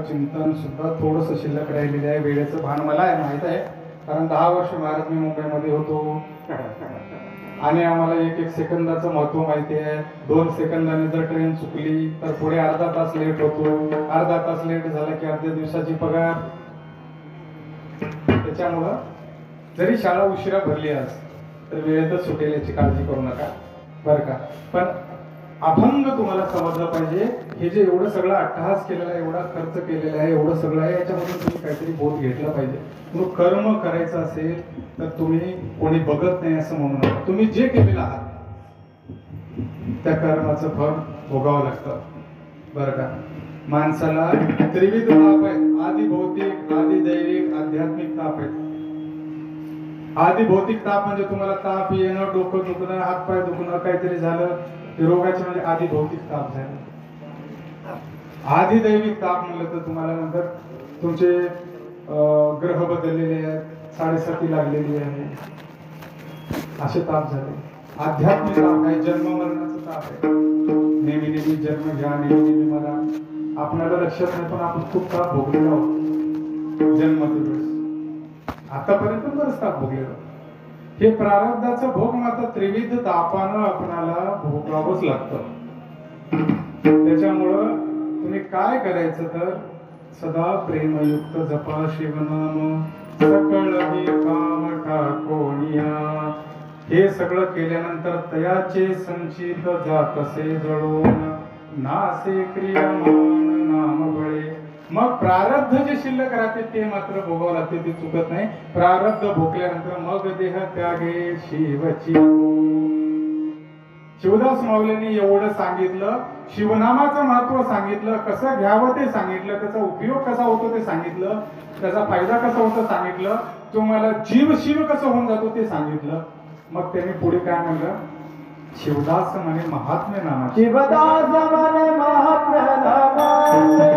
चिंतन सुद्धा थोडंसं शिल्लक राहिलेलं आहे. वेळेचं भान मला आहे माहित आहे, कारण 10 वर्ष महाराज मी मुंबईमध्ये होतो आणि आम्हाला एक सेकंदाचं महत्व माहिती आहे. 2 सेकंदाने जर ट्रेन चुकली तर पुढे अर्धा तास लेट होतो, अर्धा तास लेट झाला की अर्ध्या दिवसाची पगार. त्याच्यामुळं जरी शाळा उशिरा भरली आज तर वेळेतच सुटेल याची काळजी करू नका बरं का. पण अभंग तुम्हाला समजलं पाहिजे. हे जे एवढं सगळं अट्टहास केलेला आहे, एवढा खर्च केलेला आहे, एवढं सगळं आहे, याच्यामधून तुम्ही काहीतरी बोध घेतला पाहिजे. मग कर्म करायचं असेल तर तुम्ही कोणी बघत नाही असं म्हणू नका. तुम्ही जे केलेलं आहात त्या कर्माचं फळ भोगावं लागतं बरं का. माणसाला त्रिविध ताप आहेत. आधी भौतिक, आधी दैविक, आध्यात्मिक ताप आहेत. आधी भौतिक ताप म्हणजे तुम्हाला ताप येणं, डोकं दुखणं, हातपाय दुखणं, काहीतरी झालं ते रोगाचे म्हणजे आधी भौतिक ताप झाले. आधी दैविक ताप म्हणलं तर तुम्हाला नंतर तुमचे ग्रह बदललेले आहेत, साडेसाती लागलेली आहे, असे ताप झाले. आध्यात्मिक ताप आहे, जन्म मरणाचा ताप आहे. नेहमी नेहमी जन्म घ्या, नेहमी नेहमी मला. आपल्याला लक्षात नाही पण आपण खूप ताप भोगलेला आहोत जन्माच्या वेळेस. आतापर्यंत बरंच ताप भोगलेला. हे प्रारब्धाचं भोग मात्र त्रिविध तापानं आपणाला भोगावंच लागतं. त्याच्यामुळं तुम्ही काय करायचं तर सदा प्रेमयुक्त जपा शिवनाम सकळ काम टाकोनिया. हे सगळं केल्यानंतर तयाचे संचित जातसे जळून नासे क्रियमान नाम बळे. मग प्रारब्ध जे शिल्लक राहते ते मात्र भोगावं लागते, ते चुकत नाही. प्रारब्ध भोगल्यानंतर मग देह त्यागे शिवची. शिवदास माऊलींनी एवढं सांगितलं, शिवनामाचं महत्व सांगितलं, कसं घ्यावं ते सांगितलं, त्याचा उपयोग कसा होतो ते सांगितलं, त्याचा फायदा कसा होतो सांगितलं, तुम्हाला जीव शिव कसं होऊन जातो ते सांगितलं. मग त्यांनी पुढे काय म्हणलं, शिवदास म्हणे महात्म्य नामा. शिवदास म्हणे महात्म्य नामाचे.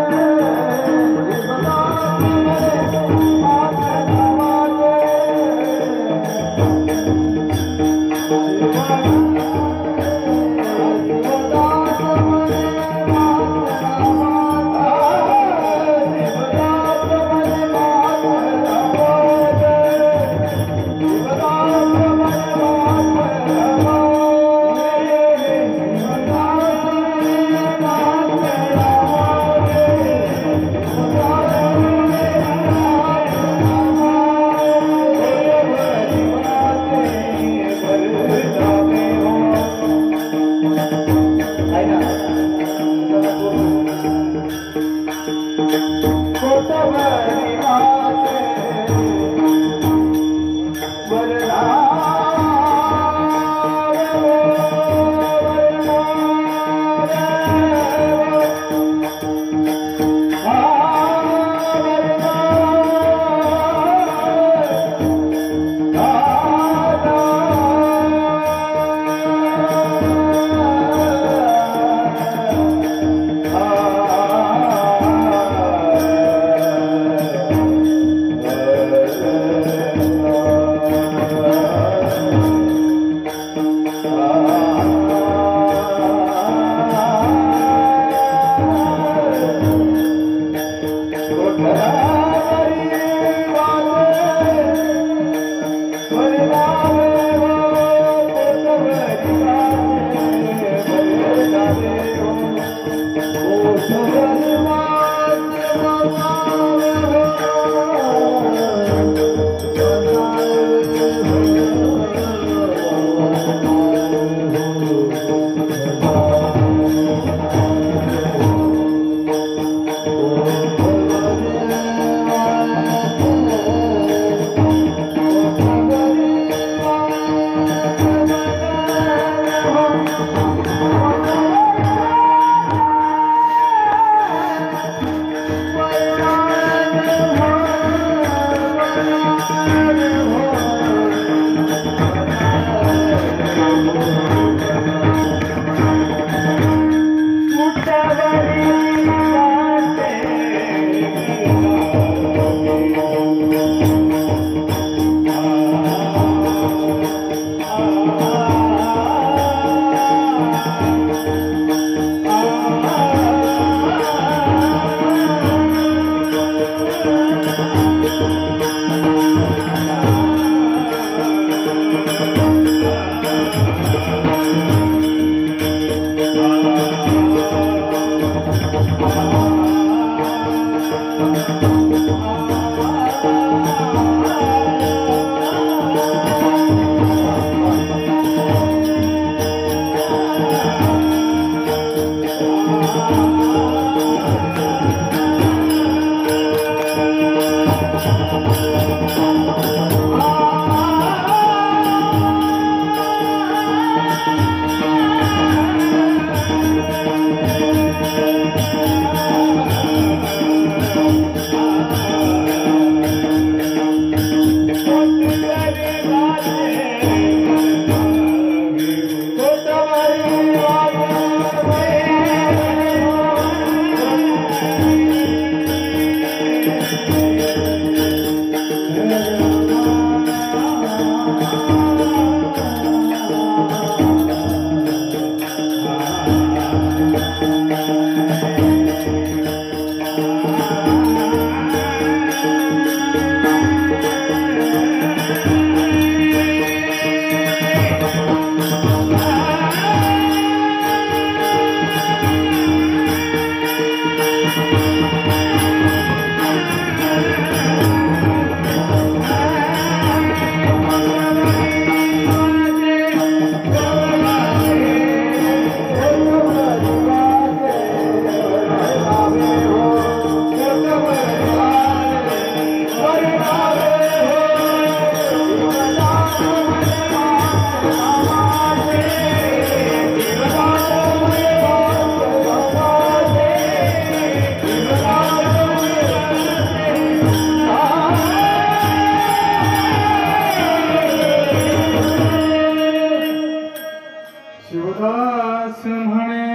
शिवदास म्हणे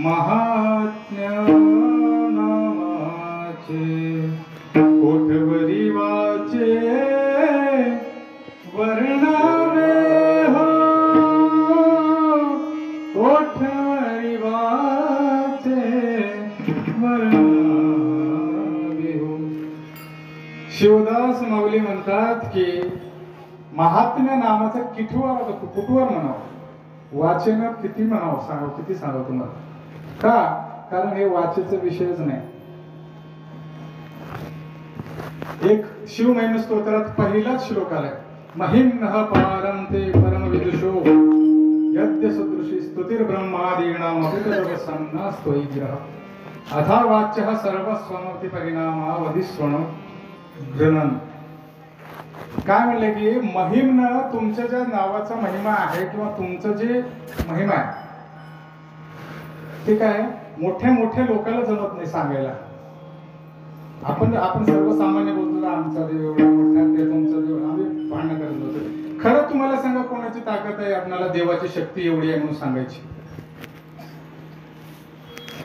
महात्म्य नामाचे ओठवरी वाचे वर्णावे हो ओठवरी वाचे वर्णावे हो. शिवदास माऊली म्हणतात की महात्म्य नामाचं कुठवर म्हणावं वाचन किती म्हणावं सांगा किती सांगावं तुम्हाला का कारण हे वाचेचा विषयच नाही. एक शिव महिम स्तोत्रात पहिलाच श्लोक आलाय महिम्नः पारंते परम विदुषो यद्य सदृशी स्तुतिर ब्रह्मादीनाम अभितवसन्नास्तोई गिरः अथा वाच्यः सर्वस्वमति परिणामा वधिस्वण गृणन. काय म्हणले की महिमनं तुमच्या ज्या नावाचा महिमा आहे किंवा तुमचं जे महिमा आहे ते काय मोठ्या मोठ्या लोकांना जमत नाही सांगायला. आपण सर्वसामान्य बोलतो आमचा देव एवढा मोठा ते तुमचा देव आम्ही भांडण करत होतो. खरं तुम्हाला सांगा कोणाची ताकद आहे आपल्याला देवाची शक्ती एवढी आहे म्हणून सांगायची.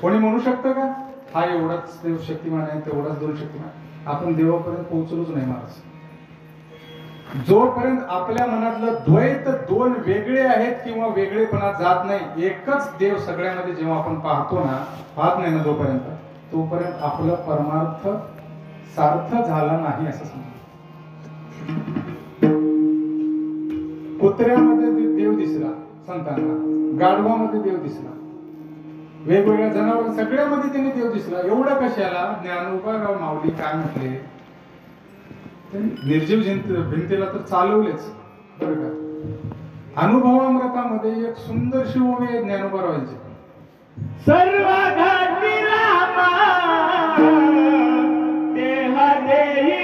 कोणी म्हणू शकतं का हा एवढाच देव शक्तिमान आहे तेवढाच देव शक्तिमान. आपण देवापर्यंत पोहोचलोच नाही महाराज. जोपर्यंत आपल्या मनातलं द्वैत दोन वेगळे आहेत किंवा वेगळेपणा जात नाही एकच देव सगळ्यामध्ये जेव्हा आपण पाहत नाही ना तोपर्यंत आपला परमार्थ सार्थ झाला नाही असं समजा. कुत्र्यामध्ये देव दिसला संतांना गाढवामध्ये देव दिसला वेगवेगळ्या जनावर सगळ्यामध्ये त्यांनी देव दिसला. एवढं कशाला ज्ञानोबा माऊली काय म्हटले निर्जीव भिंतीला तर चालवलेच बरं का. अनुभवामृतामध्ये एक सुंदरशी ओवी आहे ज्ञानोबा रावांची सर्व घाटी रामा देह देही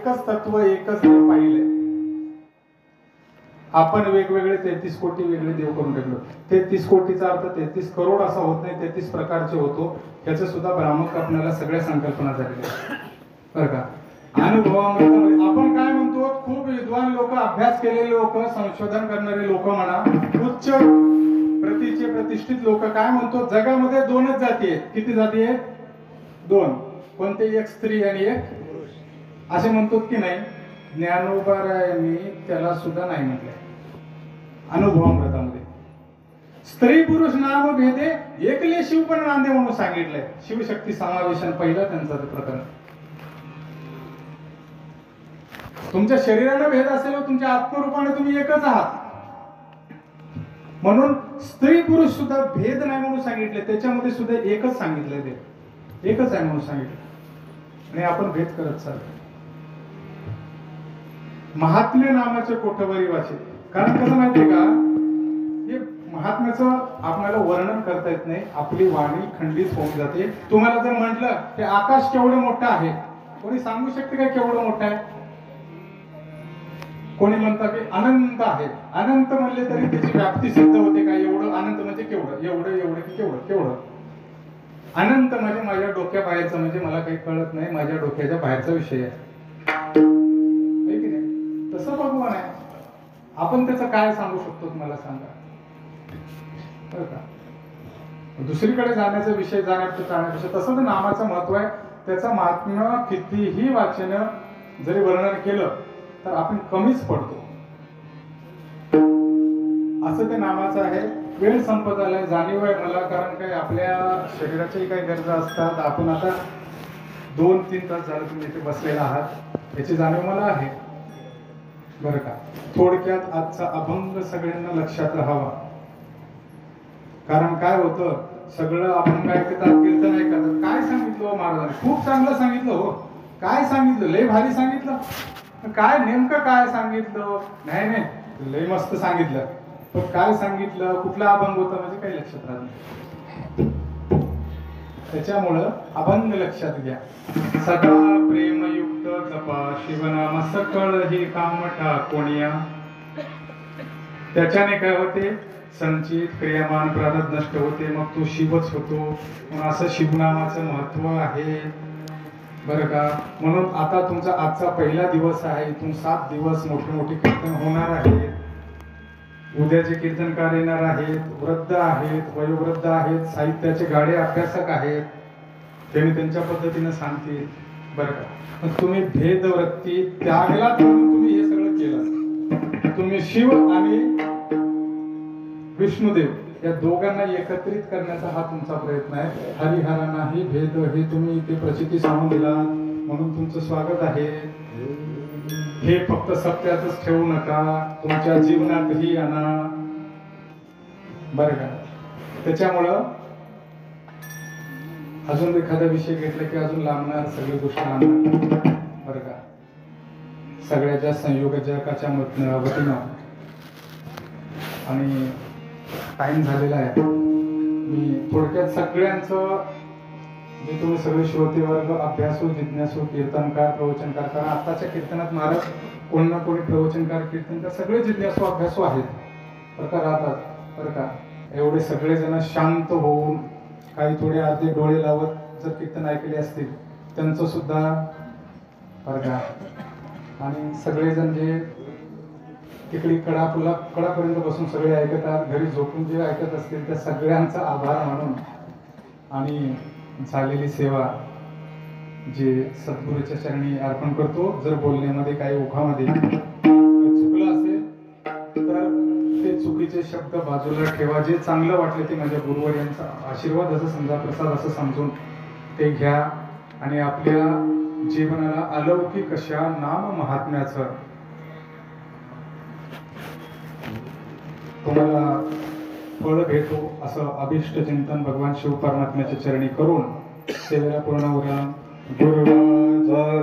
एकच तत्व एकच देव पाहिले. आपण वेगवेगळे 33 कोटी वेगळे देव करून टाकलो. 33 कोटीचा अर्थ 33 करोड असा होत नाही, 33 प्रकारचे होतो. याचं सुद्धा भ्रामक आपल्याला सगळ्या संकल्पना झालेल्या बरं का. अनुभवामध्ये आपण काय म्हणतो, खूप विद्वान लोक, अभ्यास केलेले लोक, संशोधन करणारे लोक म्हणा, उच्च प्रतीचे प्रतिष्ठित लोक काय म्हणतो, जगामध्ये 2च जाती आहेत. किती जाती आहेत? 2. कोणते? एक स्त्री आणि एक पुरुष असे म्हणतो की नाही. ज्ञानोबारायांनी त्याला सुद्धा नाही म्हटलंय अनुभवामृतामध्ये. स्त्री पुरुष नाम भेदे एकले शिव पण नांदे म्हणून सांगितलंय. शिवशक्ती समावेशन पहिलं त्यांचं ते प्रकरण. तुमच्या शरीराने भेद असेल, तुमच्या आत्मरूपाने तुम्ही एकच आहात. म्हणून स्त्री पुरुष सुद्धा भेद नाही म्हणून सांगितले. त्याच्यामध्ये सुद्धा एकच सांगितलंय, ते एकच आहे म्हणून सांगितलं. आणि आपण भेद करत चाललो. महात्म्य नामाचे कोठवरी वाचे. कारण कसं माहितीये का, हे महात्म्याचं आपल्याला वर्णन करता येत नाही. आपली वाणी खंडित होऊन जाते. तुम्हाला जर म्हटलं ते आकाश केवढं मोठं आहे, कोणी सांगू शकते का केवढं मोठं आहे? कोणी म्हणतात की अनंत आहे. अनंत म्हणले तरी त्याची व्याप्ती सिद्ध होते का? एवढं अनंत म्हणजे केवढं, एवढं एवढं की केवढं केवढं. अनंत म्हणजे माझ्या डोक्या बाहेरचं, म्हणजे मला काही कळत नाही, माझ्या डोक्याच्या बाहेरचा विषय आहे की नाही. तसं भगवान आहे. आपण त्याचं काय सांगू शकतो मला सांगा बरं का. दुसरीकडे जाण्याचा विषय जाण्यापेक्षा तसं तर नामाचं महत्व आहे. त्याचं महात्म्य कितीही वाचन जरी वर्णन केलं तर आपण कमीच पडतो. असं ते नामाचं आहे. वेळ संपत आलाय, जाणीव आहे मला. कारण काय आपल्या शरीराच्याही काही गरजा असतात. आपण आता 2-3 तास झालं तुम्ही इथे बसलेला आहात, याची जाणीव मला आहे बरं का. थोडक्यात आजचा अभंग सगळ्यांना लक्षात राहावा. कारण काय होतं, सगळं अभंग ऐकतात, कीर्तन ऐकतात. काय सांगितलं महाराजांनी? खूप चांगलं सांगितलं हो. काय सांगितलं? लय भारी सांगितलं. काय नेमकं काय सांगितलं? नाही नाही लय मस्त सांगितलं, पण काय सांगितलं, कुठला अभंग होता म्हणजे काही लक्षात राहत नाही. त्याच्यामुळं अभंग लक्षात घ्या. सदा प्रेमयुक्त जपा शिवनाम सकळ ही कामठा कोणिया. त्याच्याने काय होते, संचित क्रियामान प्रारब्ध नष्ट होते, मग तो शिवच होतो. म्हणून असं शिवनामाचं महत्व आहे बरं का. म्हणून आता तुमचा आजचा पहिला दिवस आहे. इथून 7 दिवस मोठे मोठे कीर्तन होणार आहेत. उद्याचे कीर्तनकार येणार आहेत, वृद्ध आहेत, वयोवृद्ध आहेत, साहित्याचे गाडे अभ्यासक आहेत. त्यांनी त्यांच्या पद्धतीनं सांगतील बरं का. पण तुम्ही भेदवृत्ती त्यागला तुम्ही हे सगळं केलं. तुम्ही शिव आणि विष्णुदेव या दोघांना एकत्रित करण्याचा हा तुमचा प्रयत्न आहे. हरिहरा नाही भेद हे तुम्ही इथे प्रचिती सांगून दिला, म्हणून तुमचं स्वागत आहे. हे फक्त सत्यातच ठेवू नका, तुमच्या जीवनातही आणा बरं का. त्याच्यामुळं अजून एखादा विषय घेतला की अजून लांबणार, सगळी गोष्ट लांबणार बरं का. सगळ्याच्या संयोजकाच्या वतीनं आणि टाइम झालेला आहे. मी थोडक्यात सगळ्यांचं जे तुम्ही सगळे श्रोते वर्ग, अभ्यासू, जिज्ञासू, कीर्तनकार, प्रवचनकार, कारण आताच्या कीर्तनात महाराज कोणी ना कोणी प्रवचनकार, कीर्तनकार सगळे जिज्ञासू अभ्यासू आहेत बरं का, राहतात बरं का. एवढे सगळे जण शांत होऊन, काही थोडे अर्धे डोळे लावत जर कीर्तन ऐकले असतील त्यांचं सुद्धा बरं का. आणि सगळेजण जे तिकडे कडापर्यंत बसून सगळे ऐकतात, घरी झोपून जे ऐकत असतील त्या सगळ्यांचा आभार मानून आणि झालेली सेवा जे सद्गुरूच्या चरणी अर्पण करतो. जर बोलण्यामध्ये काही ओघामध्ये चुकलं असेल तर ते चुकीचे शब्द बाजूला ठेवा. जे चांगलं वाटले ते माझ्या गुरुवर्यांचा आशीर्वाद असं समजा, प्रसाद असं समजून ते घ्या. आणि आपल्या जीवनाला अलौकिक अशा नाम महात्म्याचं तुम्हाला फळ भेटो असं अभिष्ट चिंतन भगवान शिव परमात्म्याच्या चरणी करून सेवेला पूर्ण उरा. गुरुराज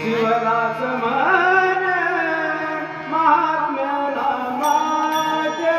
शिवदास मान महात्म्य नामाचे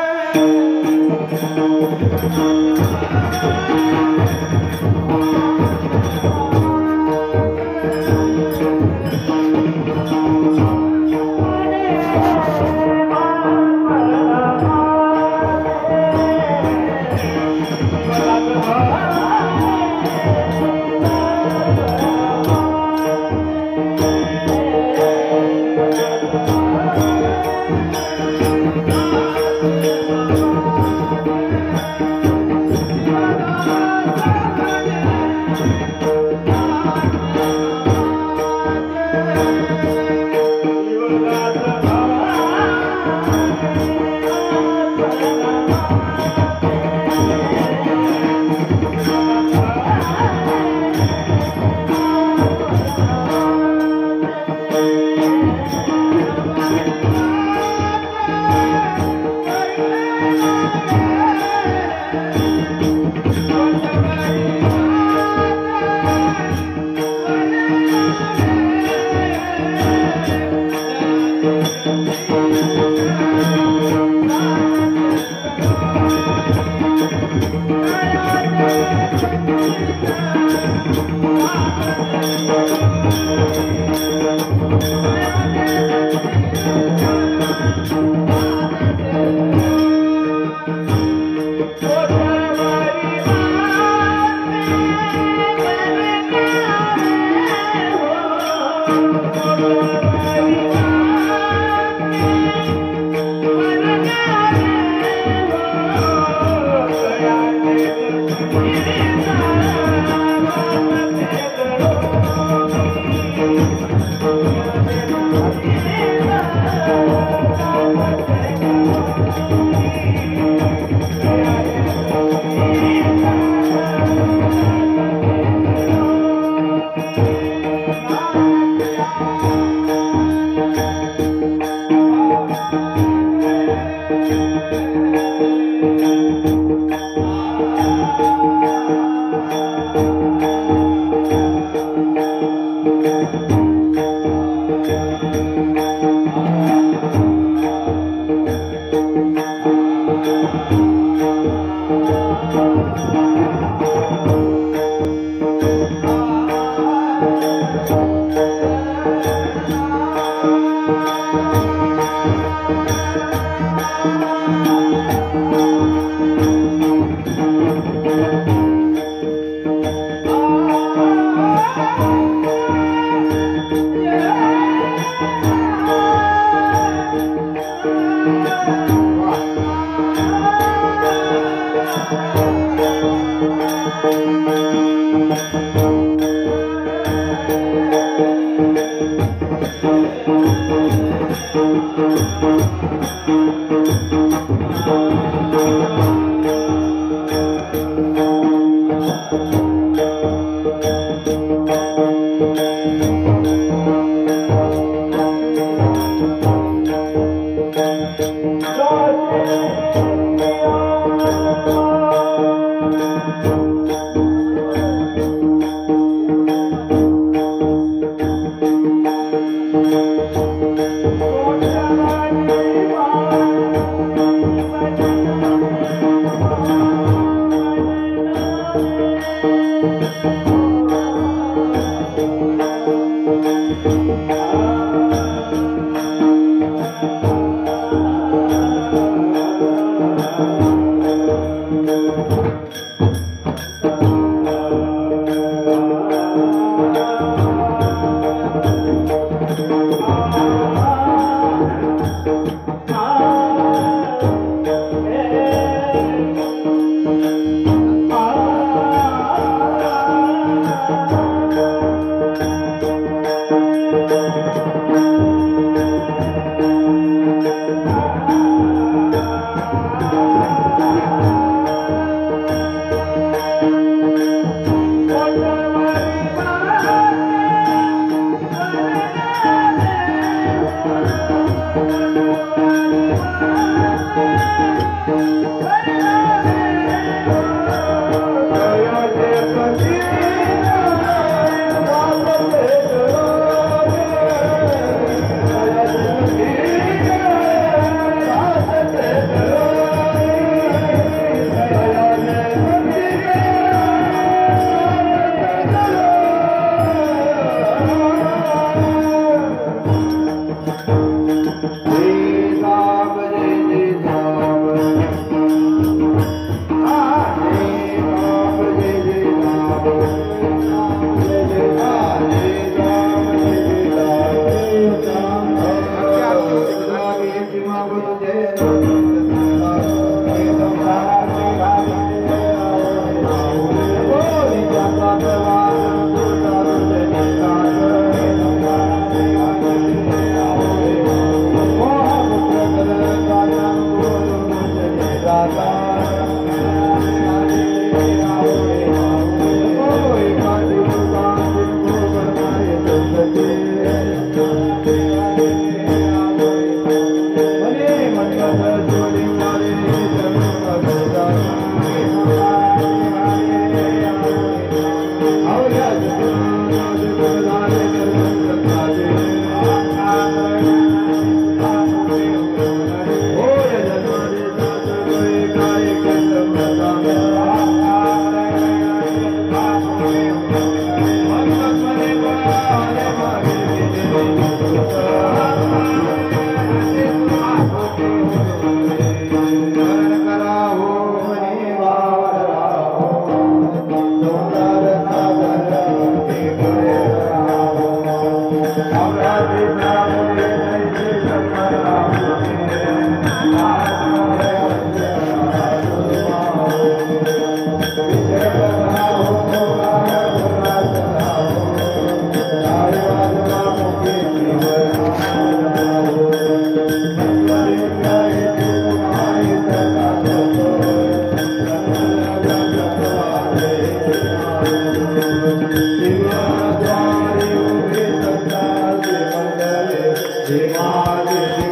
Hare